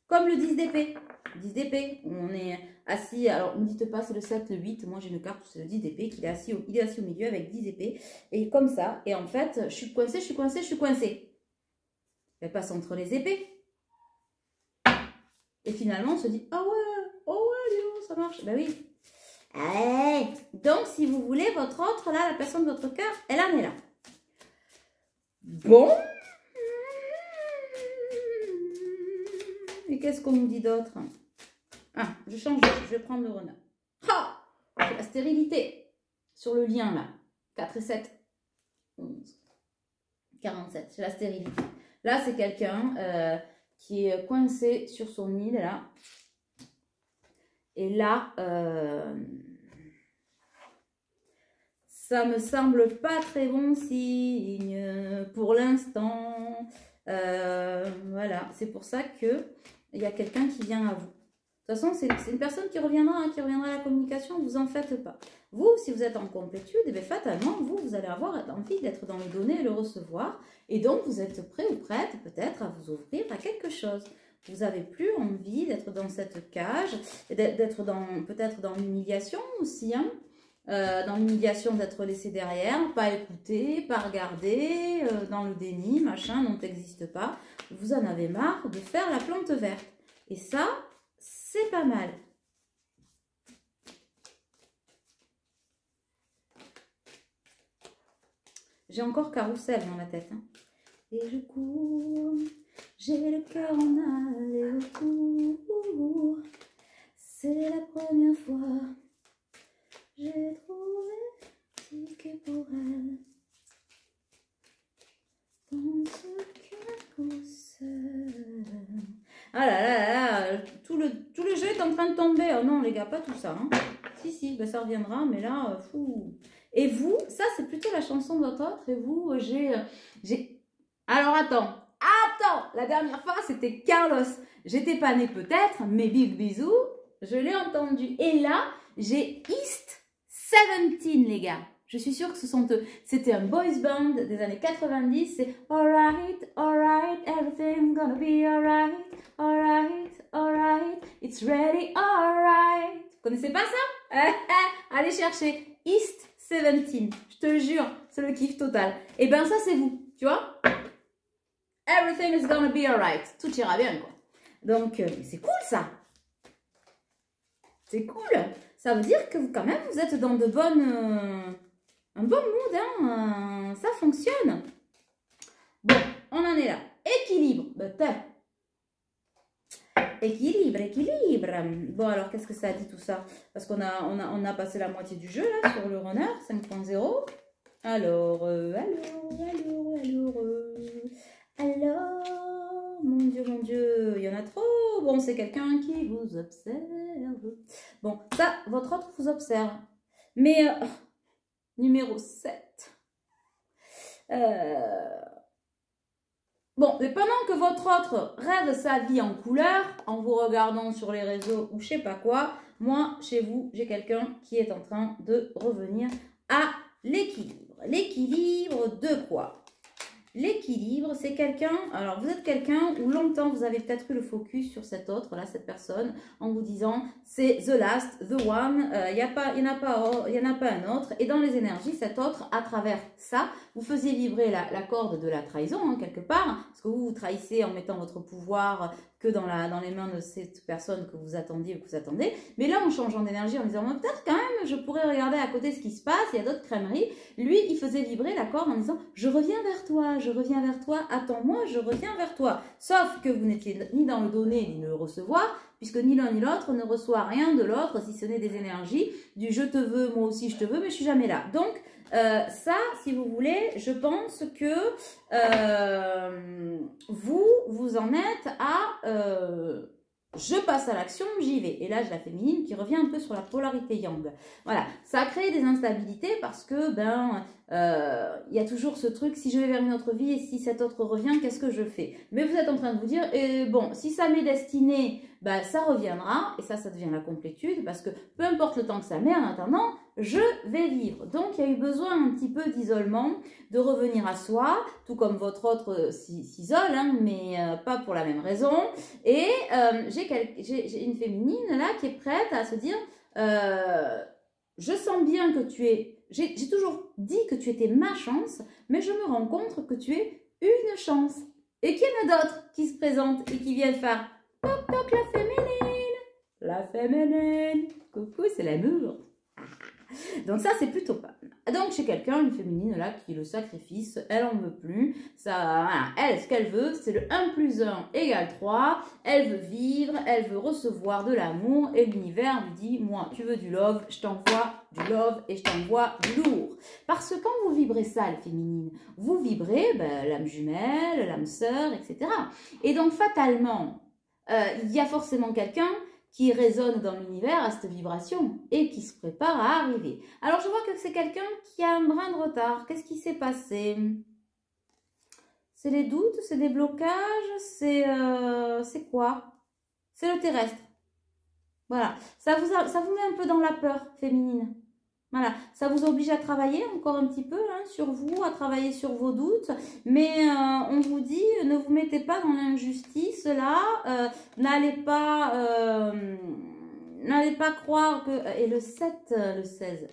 Comme le 10 d'épée. 10 d'épée, on est assis, alors ne dites pas c'est le 7, le 8, moi j'ai une carte où c'est le 10 d'épée, il est assis au milieu avec 10 épées, et comme ça, et en fait, je suis coincée, je suis coincée, je suis coincée. Elle passe entre les épées. Et finalement, on se dit, oh ouais, dis donc, ça marche. Ben oui. Allez. Donc, si vous voulez, votre autre, là, la personne de votre cœur, elle en est là. Bon. Et qu'est-ce qu'on nous dit d'autre? Ah, je change, je vais prendre le renard. Ah, la stérilité sur le lien là. 4 et 7. 11. 47, c'est la stérilité. Là, c'est quelqu'un qui est coincé sur son île là. Et là, ça me semble pas très bon signe pour l'instant. Voilà, c'est pour ça que il y a quelqu'un qui vient à vous. De toute façon, c'est une personne qui reviendra à la communication, vous en faites pas. Vous, si vous êtes en complétude, eh bien, fatalement, vous allez avoir envie d'être dans le donner et le recevoir. Et donc, vous êtes prêt ou prête peut-être à vous ouvrir à quelque chose. Vous n'avez plus envie d'être dans cette cage, d'être peut-être dans l'humiliation aussi, hein. Dans l'humiliation d'être laissé derrière, pas écouter, pas regarder, dans le déni, machin, non t'existe pas. Vous en avez marre de faire la plante verte. Et ça, c'est pas mal. J'ai encore Carrousel dans la tête. Hein. Et je cours, j'ai le cœur en aller-retour. C'est la première fois, j'ai trouvé un ticket pour elle. Dans ce carrousel. Ah là là là, tout le jeu est en train de tomber. Oh non les gars, pas tout ça. Hein. Si, ben ça reviendra, mais là, fou. Et vous, ça c'est plutôt la chanson de votre autre. Et vous, j'ai... Alors attends, la dernière fois c'était Carlos. J'étais pas née peut-être, mais big bisous, je l'ai entendu. Et là, j'ai East 17 les gars. Je suis sûre que c'était un boys band des années 90. C'est alright, everything's gonna be alright, it's ready, alright. Vous connaissez pas ça? Allez chercher East 17. Je te jure, c'est le kiff total. Et ben ça c'est vous, tu vois? Everything is gonna be alright. Tout ira bien quoi. Donc c'est cool ça. C'est cool. Ça veut dire que quand même vous êtes dans de bonnes... un bon mood, hein, ça fonctionne. Bon, on en est là. Équilibre. Équilibre. Bon, alors, qu'est-ce que ça dit tout ça? Parce qu'on a passé la moitié du jeu, là, sur le runner 5.0. Alors, mon Dieu, il y en a trop. Bon, c'est quelqu'un qui vous observe. Bon, ça, votre autre vous observe. Mais... numéro 7. Bon, mais pendant que votre autre rêve sa vie en couleur, en vous regardant sur les réseaux ou je sais pas quoi, moi, chez vous, j'ai quelqu'un qui est en train de revenir à l'équilibre. L'équilibre de quoi? L'équilibre, c'est quelqu'un, alors vous êtes quelqu'un où longtemps vous avez peut-être eu le focus sur cette autre, là, cette personne, en vous disant c'est the last, the one, il n'y en a pas un autre. Et dans les énergies, cet autre, à travers ça, vous faisiez vibrer la corde de la trahison, hein, quelque part, parce que vous vous trahissez en mettant votre pouvoir que dans les mains de cette personne que vous attendiez ou que vous attendez. Mais là, en changeant d'énergie, en disant peut-être quand même, je pourrais regarder à côté ce qui se passe, il y a d'autres crèmeries. Lui, il faisait vibrer la corde en disant je reviens vers toi, attends-moi, je reviens vers toi. Sauf que vous n'étiez ni dans le donner ni le recevoir, puisque ni l'un ni l'autre ne reçoit rien de l'autre, si ce n'est des énergies du je te veux, moi aussi je te veux, mais je suis jamais là. Donc, ça, si vous voulez, je pense que vous en êtes à je passe à l'action, j'y vais. Et là, j'ai la féminine qui revient un peu sur la polarité yang. Voilà, ça a créé des instabilités parce que, il y a toujours ce truc, si je vais vers une autre vie et si cette autre revient, qu'est-ce que je fais? Mais vous êtes en train de vous dire, bon, si ça m'est destiné, ça reviendra. Et ça devient la complétude parce que peu importe le temps que ça met, en attendant, je vais vivre. Donc, il y a eu besoin un petit peu d'isolement, de revenir à soi, tout comme votre autre s'isole, hein, mais pas pour la même raison. Et j'ai une féminine là qui est prête à se dire je sens bien que tu es... J'ai toujours dit que tu étais ma chance, mais je me rends compte que tu es une chance. Et qu'il y en a d'autres qui se présentent et qui viennent faire toc toc la féminine. La féminine. Coucou, c'est l'amour. Donc ça, c'est plutôt pas. Donc chez quelqu'un, une féminine là, qui est le sacrifice, elle en veut plus. Ça, voilà, elle, ce qu'elle veut, c'est le 1 + 1 = 3. Elle veut vivre, elle veut recevoir de l'amour. Et l'univers lui dit, moi, tu veux du love, je t'envoie du love et je t'envoie du lourd. Parce que quand vous vibrez ça, les féminines, vous vibrez l'âme jumelle, l'âme sœur, etc. Et donc fatalement, il y a forcément quelqu'un qui résonne dans l'univers à cette vibration et qui se prépare à arriver. Alors, je vois que c'est quelqu'un qui a un brin de retard. Qu'est-ce qui s'est passé? C'est les doutes, c'est des blocages, c'est quoi? C'est le terrestre. Voilà. Ça vous met un peu dans la peur féminine. Voilà, ça vous oblige à travailler encore un petit peu hein, sur vous, à travailler sur vos doutes, mais on vous dit, ne vous mettez pas dans l'injustice là, n'allez pas croire que, et le 7, le 16,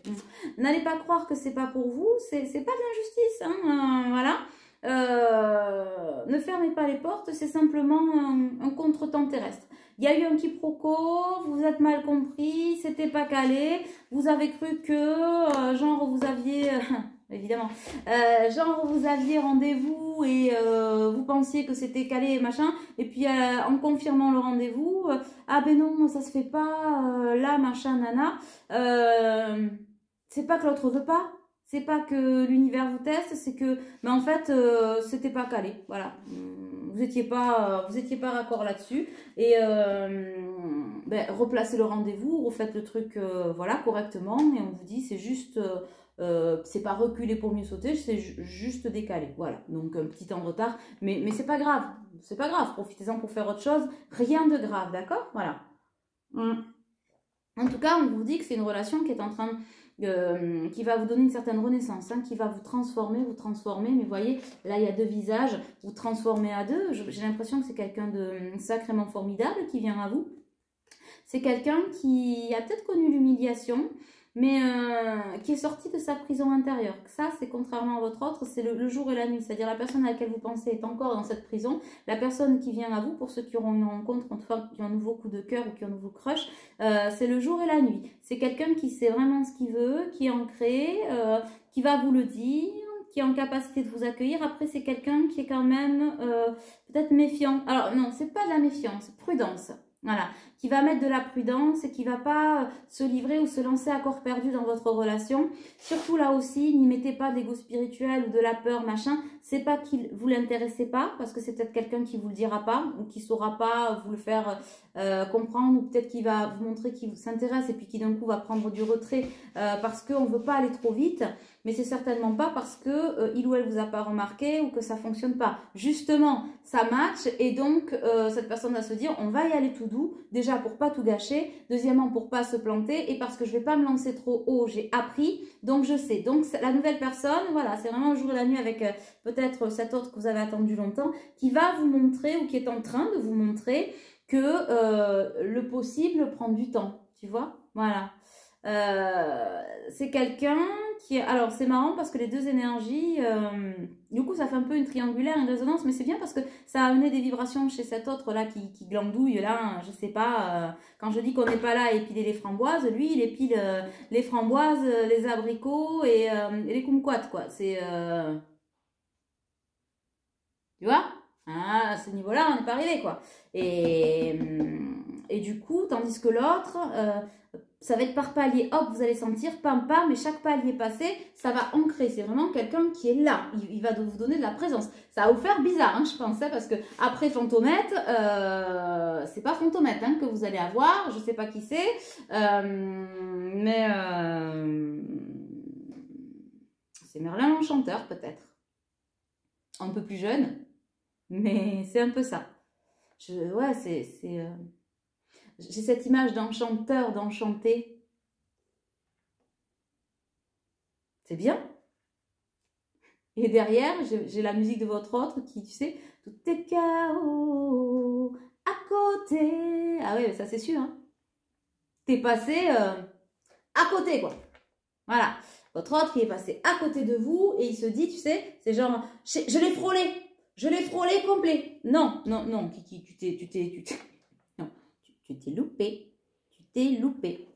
n'allez pas croire que c'est pas pour vous, c'est pas de l'injustice, hein, voilà. Ne fermez pas les portes, c'est simplement un contretemps terrestre. Il y a eu un quiproquo, vous êtes mal compris, c'était pas calé, vous avez cru que, genre vous aviez, évidemment, genre vous aviez rendez-vous et vous pensiez que c'était calé machin, et puis en confirmant le rendez-vous, ah ben non, ça se fait pas, là machin nana, c'est pas que l'autre veut pas. C'est pas que l'univers vous teste, c'est que, mais en fait, c'était pas calé. Voilà, vous étiez pas raccord là-dessus. Et replacez le rendez-vous, refaites le truc, voilà, correctement. Et on vous dit, c'est juste, c'est pas reculer pour mieux sauter, c'est juste décalé. Voilà, donc un petit temps de retard, mais c'est pas grave, c'est pas grave. Profitez-en pour faire autre chose, rien de grave, d'accord? Voilà. En tout cas, on vous dit que c'est une relation qui est en train qui va vous donner une certaine renaissance, hein, qui va vous transformer, mais vous voyez, là il y a deux visages, vous transformez à deux, j'ai l'impression que c'est quelqu'un de sacrément formidable qui vient à vous, c'est quelqu'un qui a peut-être connu l'humiliation, mais qui est sorti de sa prison intérieure. Ça, c'est contrairement à votre autre, c'est le jour et la nuit. C'est-à-dire la personne à laquelle vous pensez est encore dans cette prison. La personne qui vient à vous, pour ceux qui auront une rencontre, qui ont un nouveau coup de cœur ou qui ont un nouveau crush, c'est le jour et la nuit. C'est quelqu'un qui sait vraiment ce qu'il veut, qui est ancré, qui va vous le dire, qui est en capacité de vous accueillir. Après, c'est quelqu'un qui est quand même peut-être méfiant. Alors non, c'est pas de la méfiance, prudence. Voilà, qui va mettre de la prudence et qui va pas se livrer ou se lancer à corps perdu dans votre relation. Surtout là aussi, n'y mettez pas d'ego spirituel ou de la peur, machin. C'est pas qu'il vous l'intéressez pas, parce que c'est peut-être quelqu'un qui vous le dira pas ou qui saura pas vous le faire comprendre, ou peut-être qu'il va vous montrer qu'il s'intéresse et puis qui d'un coup va prendre du retrait parce qu'on veut pas aller trop vite. mais c'est certainement pas parce que il ou elle vous a pas remarqué ou que ça fonctionne pas. Justement, ça match et donc cette personne va se dire on va y aller tout doux, déjà pour pas tout gâcher, deuxièmement pour pas se planter et parce que je vais pas me lancer trop haut, j'ai appris, donc je sais. Donc la nouvelle personne, voilà, c'est vraiment le jour et la nuit avec peut-être cet autre que vous avez attendu longtemps qui va vous montrer ou qui est en train de vous montrer que le possible prend du temps, tu vois, voilà. C'est quelqu'un qui est... Alors, c'est marrant parce que les deux énergies, du coup, ça fait un peu une triangulaire, une résonance, mais c'est bien parce que ça a amené des vibrations chez cet autre-là qui glandouille, là, je sais pas, quand je dis qu'on n'est pas là à épiler les framboises, lui, il épile les framboises, les abricots et les kumquats, quoi. C'est... Tu vois? Ah, à ce niveau-là, on n'est pas arrivé, quoi. Et du coup, tandis que l'autre, ça va être par palier. Hop, vous allez sentir, pam, pam, mais chaque palier passé, ça va ancrer. C'est vraiment quelqu'un qui est là. Il va vous donner de la présence. Ça va vous faire bizarre, hein, je pensais, parce que après Fantomètre, c'est pas Fantomètre hein, que vous allez avoir. Je sais pas qui c'est. Mais c'est Merlin l'Enchanteur, peut-être. Un peu plus jeune. Mais c'est un peu ça. Ouais, j'ai cette image d'enchanteur, d'enchanté. C'est bien. Et derrière, j'ai la musique de votre autre qui, tu sais, tout est chaos à côté. Ah ouais, ça c'est sûr. Hein. T'es passé à côté, quoi. Voilà. Votre autre qui est passé à côté de vous et il se dit, tu sais, c'est genre, je l'ai frôlé. Je l'ai frôlé complet. Non, non, non, Kiki, tu t'es loupé. Tu t'es loupé.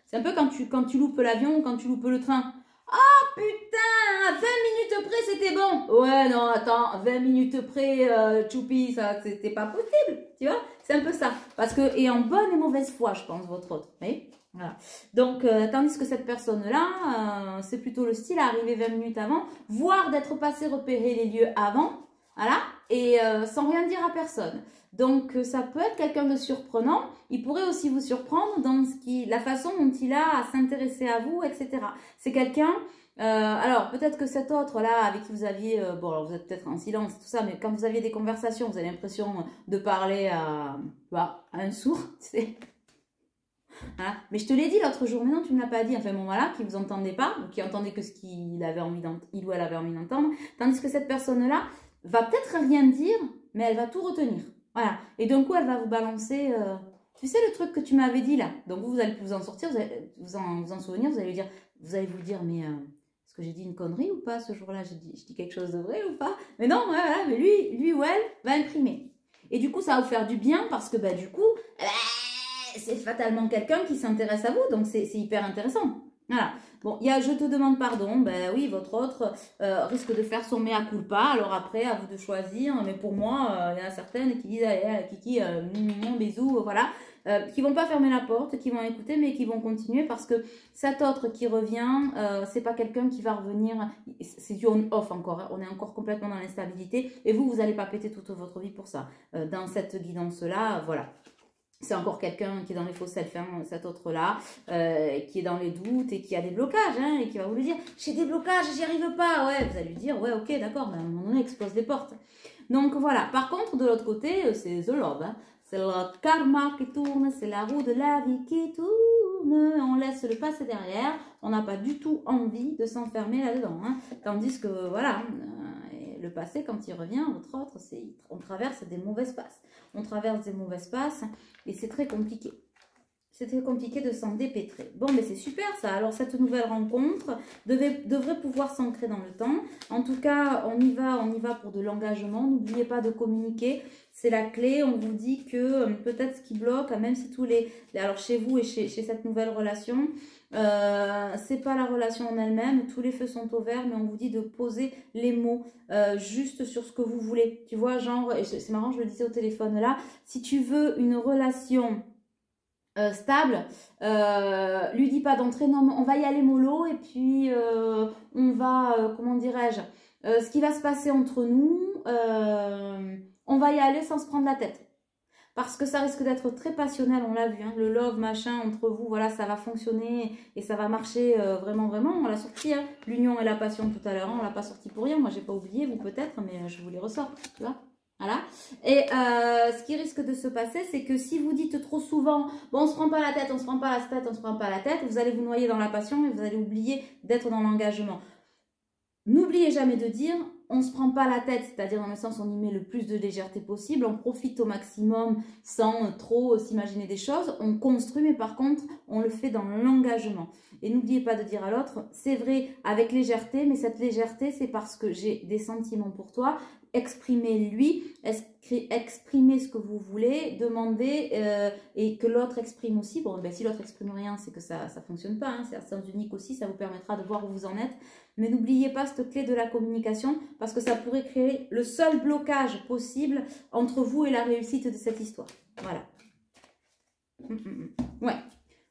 C'est un peu quand tu loupes l'avion ou quand tu loupes le train. Ah putain, à 20 minutes près, c'était bon. Ouais, non, attends, 20 minutes près, choupi, ça, c'était pas possible. Tu vois, c'est un peu ça. Parce que, et en bonne et mauvaise foi, je pense, votre autre. Vous voyez? Voilà. Donc, tandis que cette personne-là, c'est plutôt le style à arriver 20 minutes avant, voire d'être passé repérer les lieux avant. Voilà, et sans rien dire à personne. Donc, ça peut être quelqu'un de surprenant. Il pourrait aussi vous surprendre dans la façon dont il a à s'intéresser à vous, etc. C'est quelqu'un... alors, peut-être que cet autre-là, avec qui vous aviez... bon, alors vous êtes peut-être en silence, tout ça, mais quand vous aviez des conversations, vous avez l'impression de parler à un sourd, tu sais. Voilà. Mais je te l'ai dit l'autre jour, mais non, tu ne me l'as pas dit. Enfin, bon, voilà, qui ne vous entendait pas, ou qui entendait que ce qu'il avait envie il ou elle avait envie d'entendre. Tandis que cette personne-là va peut-être rien dire, mais elle va tout retenir. Voilà. Et d'un coup, elle va vous balancer... tu sais le truc que tu m'avais dit là. Donc vous allez vous en sortir, vous allez vous en souvenir, vous allez vous dire, mais est-ce que j'ai dit une connerie ou pas ce jour-là? Je dis quelque chose de vrai ou pas? Mais non, ouais, voilà, mais lui ou elle va imprimer. Et du coup, ça va vous faire du bien parce que bah, du coup, c'est fatalement quelqu'un qui s'intéresse à vous. Donc c'est hyper intéressant. Voilà. Bon, il y a je te demande pardon. Ben oui, votre autre risque de faire son mea culpa. Alors après, à vous de choisir. Mais pour moi, il y en a certaines qui disent allez, Kiki, mon bisou, voilà. Qui vont pas fermer la porte, qui vont écouter, mais qui vont continuer parce que cet autre qui revient, c'est pas quelqu'un qui va revenir. C'est du on-off encore. Hein, on est encore complètement dans l'instabilité. Et vous n'allez pas péter toute votre vie pour ça. Dans cette guidance-là, voilà. C'est encore quelqu'un qui est dans les faux self, hein, cet autre-là, qui est dans les doutes et qui a des blocages, hein, et qui va vous lui dire « J'ai des blocages, j'y arrive pas ». Ouais, vous allez lui dire « Ouais, ok, d'accord, mais à un moment donné, explose des portes ». Donc voilà. Par contre, de l'autre côté, c'est The Love. Hein. C'est le karma qui tourne, c'est la roue de la vie qui tourne. On laisse le passé derrière. On n'a pas du tout envie de s'enfermer là-dedans. Hein. Tandis que, voilà, le passé, quand il revient, votre autre, on traverse des mauvaises passes. On traverse des mauvaises passes et c'est très compliqué. C'est très compliqué de s'en dépêtrer. Bon, mais c'est super ça. Alors, cette nouvelle rencontre devrait pouvoir s'ancrer dans le temps. En tout cas, on y va pour de l'engagement. N'oubliez pas de communiquer. C'est la clé. On vous dit que peut-être ce qui bloque, même si alors chez vous et chez cette nouvelle relation, c'est pas la relation en elle-même, tous les feux sont au vert, mais on vous dit de poser les mots juste sur ce que vous voulez. Tu vois, genre, c'est marrant, je le disais au téléphone là, si tu veux une relation stable, lui dis pas d'entrée, non, on va y aller mollo et puis on va, comment dirais-je, ce qui va se passer entre nous, on va y aller sans se prendre la tête. parce que ça risque d'être très passionnel, on l'a vu, hein, le love, machin, entre vous, voilà, ça va fonctionner et ça va marcher vraiment, vraiment. On l'a sorti, hein, l'union et la passion tout à l'heure, hein, on l'a pas sorti pour rien, moi j'ai pas oublié, vous peut-être, mais je vous les ressors, tu vois. Voilà. Et ce qui risque de se passer, c'est que si vous dites trop souvent, bon, on se prend pas la tête, on se prend pas la tête, on se prend pas la tête, vous allez vous noyer dans la passion et vous allez oublier d'être dans l'engagement. N'oubliez jamais de dire, on se prend pas la tête, c'est-à-dire dans le sens on y met le plus de légèreté possible, on profite au maximum sans trop s'imaginer des choses, on construit, mais par contre, on le fait dans l'engagement. Et n'oubliez pas de dire à l'autre, c'est vrai, avec légèreté, mais cette légèreté, c'est parce que j'ai des sentiments pour toi. Exprimez-lui, exprimez ce que vous voulez, demandez et que l'autre exprime aussi. Bon, ben, si l'autre exprime rien, c'est que ça ne fonctionne pas, hein, c'est un sens unique aussi, ça vous permettra de voir où vous en êtes. Mais n'oubliez pas cette clé de la communication parce que ça pourrait créer le seul blocage possible entre vous et la réussite de cette histoire. Voilà. Ouais.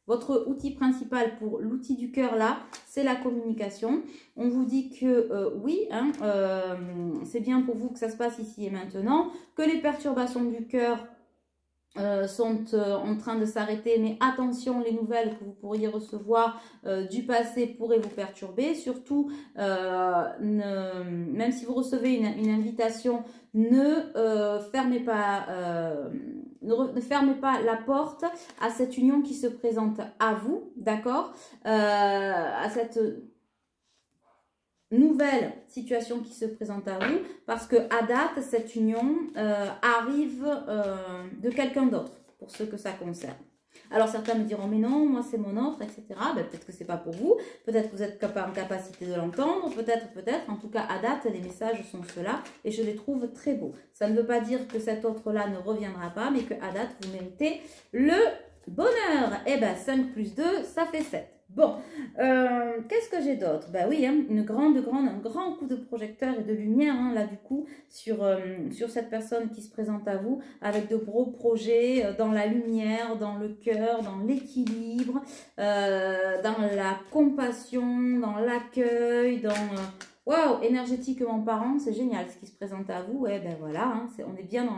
Votre outil principal pour l'outil du cœur là, c'est la communication. On vous dit que oui, hein, c'est bien pour vous que ça se passe ici et maintenant, que les perturbations du cœur sont en train de s'arrêter, mais attention, les nouvelles que vous pourriez recevoir du passé pourraient vous perturber. Surtout, même si vous recevez une invitation, ne fermez pas la porte à cette union qui se présente à vous, d'accord, à cette nouvelle situation qui se présente à vous, parce que à date, cette union arrive de quelqu'un d'autre, pour ceux que ça concerne. Alors certains me diront, mais non, moi c'est mon offre, etc. Ben, peut-être que c'est pas pour vous, peut-être que vous êtes en capacité de l'entendre, peut-être, en tout cas à date, les messages sont ceux-là, et je les trouve très beaux. Ça ne veut pas dire que cette offre-là ne reviendra pas, mais qu'à date, vous méritez le bonheur. Et ben 5 plus 2, ça fait 7. Bon, qu'est-ce que j'ai d'autre? Ben oui, hein, un grand coup de projecteur et de lumière, hein, là du coup, sur cette personne qui se présente à vous, avec de gros projets, dans la lumière, dans le cœur, dans l'équilibre, dans la compassion, dans l'accueil, dans... Waouh, énergétiquement parlant, c'est génial ce qui se présente à vous. Et ben voilà, hein, on est bien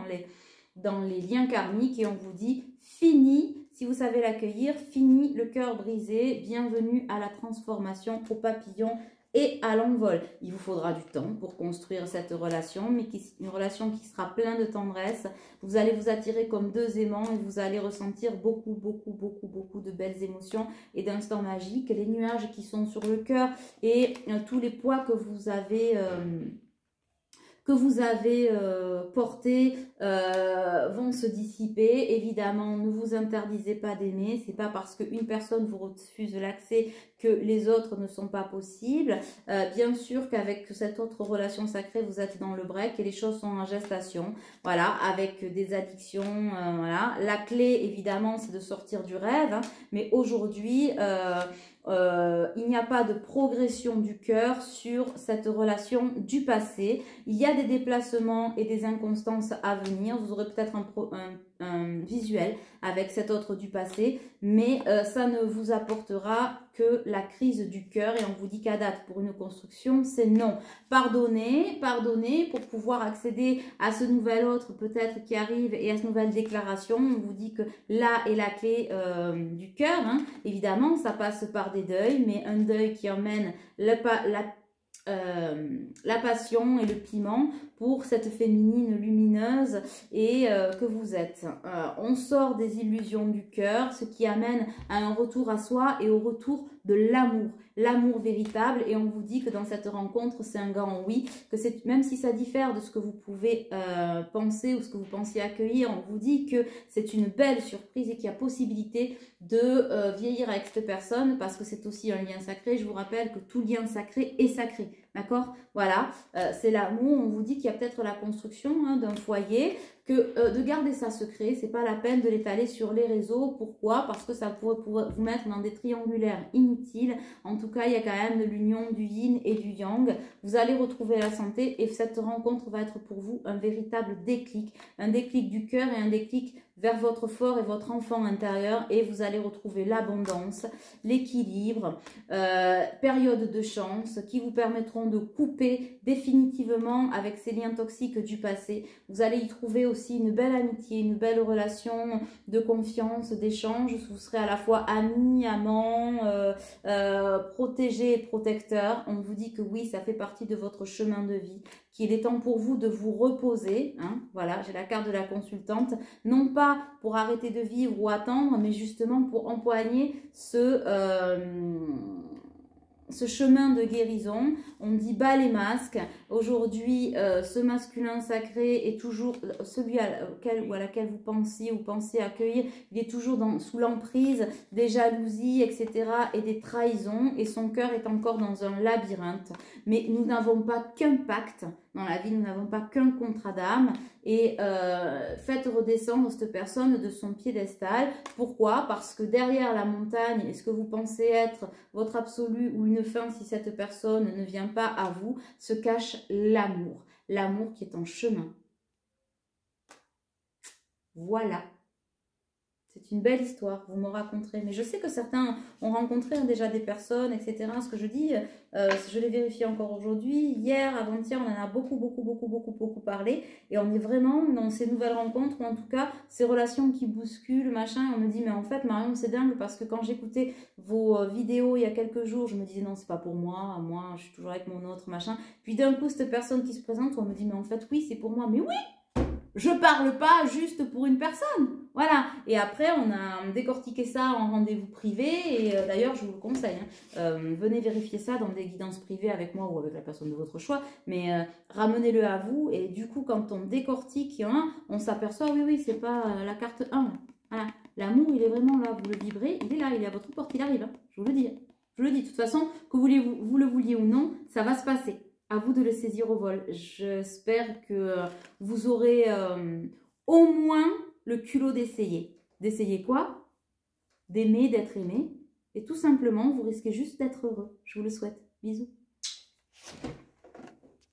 dans les liens karmiques et on vous dit fini. Si vous savez l'accueillir, fini le cœur brisé, bienvenue à la transformation, au papillon et à l'envol. Il vous faudra du temps pour construire cette relation, mais une relation qui sera pleine de tendresse. Vous allez vous attirer comme deux aimants et vous allez ressentir beaucoup de belles émotions et d'instants magiques. Les nuages qui sont sur le cœur et tous les poids que vous avez... portés vont se dissiper. Évidemment, ne vous interdisez pas d'aimer. C'est pas parce qu'une personne vous refuse l'accès que les autres ne sont pas possibles. Bien sûr qu'avec cette autre relation sacrée, vous êtes dans le break et les choses sont en gestation. Voilà, avec des addictions. Voilà. La clé, évidemment, c'est de sortir du rêve. Hein, mais aujourd'hui... il n'y a pas de progression du cœur sur cette relation du passé. Il y a des déplacements et des inconstances à venir. Vous aurez peut-être un visuel avec cet autre du passé, mais ça ne vous apportera que la crise du cœur et on vous dit qu'à date pour une construction, c'est non. Pardonnez pour pouvoir accéder à ce nouvel autre peut-être qui arrive et à cette nouvelle déclaration. On vous dit que là est la clé du cœur. Hein. Évidemment, ça passe par des deuils, mais un deuil qui emmène la passion et le piment pour cette féminine lumineuse et que vous êtes. On sort des illusions du cœur, ce qui amène à un retour à soi et au retour de l'amour véritable. Et on vous dit que dans cette rencontre, c'est un grand oui, que c'est même si ça diffère de ce que vous pouvez penser ou ce que vous pensiez accueillir, on vous dit que c'est une belle surprise et qu'il y a possibilité de vieillir avec cette personne parce que c'est aussi un lien sacré. Je vous rappelle que tout lien sacré est sacré. D'accord? Voilà, c'est l'amour. On vous dit qu'il y a peut-être la construction hein, d'un foyer, que de garder ça secret, c'est pas la peine de l'étaler sur les réseaux. Pourquoi? Parce que ça pourrait vous mettre dans des triangulaires inutiles. En tout cas, il y a quand même de l'union du yin et du yang. Vous allez retrouver la santé et cette rencontre va être pour vous un véritable déclic. Un déclic du cœur et un déclic vers votre fort et votre enfant intérieur et vous allez retrouver l'abondance, l'équilibre, période de chance qui vous permettront de couper définitivement avec ces liens toxiques du passé. Vous allez y trouver aussi une belle amitié, une belle relation de confiance, d'échange. Vous serez à la fois amis, amants, protégés et protecteurs. On vous dit que oui, ça fait partie de votre chemin de vie, qu'il est temps pour vous de vous reposer. Hein. Voilà, j'ai la carte de la consultante. Non pas pour arrêter de vivre ou attendre, mais justement pour empoigner ce chemin de guérison. On dit bas les masques. Aujourd'hui, ce masculin sacré est toujours celui à laquelle vous pensiez ou pensez accueillir. Il est toujours sous l'emprise des jalousies, etc. et des trahisons. Et son cœur est encore dans un labyrinthe. Mais nous n'avons pas qu'un pacte dans la vie, nous n'avons pas qu'un contrat d'âme. Et faites redescendre cette personne de son piédestal. Pourquoi? Parce que derrière la montagne, est-ce que vous pensez être votre absolu ou une fin si cette personne ne vient pas à vous, se cache l'amour. L'amour qui est en chemin. Voilà. C'est une belle histoire, vous me raconterez. Mais je sais que certains ont rencontré déjà des personnes, etc. Ce que je dis, je l'ai vérifié encore aujourd'hui. Hier, avant-hier, on en a beaucoup parlé. Et on est vraiment dans ces nouvelles rencontres, ou en tout cas, ces relations qui bousculent, machin. Et on me dit, mais en fait, Marion, c'est dingue, parce que quand j'écoutais vos vidéos il y a quelques jours, je me disais, non, c'est pas pour moi. Moi, je suis toujours avec mon autre, machin. Puis d'un coup, cette personne qui se présente, on me dit, mais en fait, oui, c'est pour moi. Mais oui! Je parle pas juste pour une personne. Voilà. Et après, on a décortiqué ça en rendez-vous privé. Et d'ailleurs, je vous le conseille. Hein, venez vérifier ça dans des guidances privées avec moi ou avec la personne de votre choix. Mais ramenez-le à vous. Et du coup, quand on décortique, on s'aperçoit, oui, c'est pas la carte 1. Voilà. L'amour, il est vraiment là. Vous le vibrez. Il est là. Il est à votre porte. Il arrive. Hein, je vous le dis. Je vous le dis. De toute façon, que vous le vouliez ou non, ça va se passer. À vous de le saisir au vol. J'espère que vous aurez au moins le culot d'essayer. D'essayer quoi? D'aimer, d'être aimé. Et tout simplement, vous risquez juste d'être heureux. Je vous le souhaite. Bisous.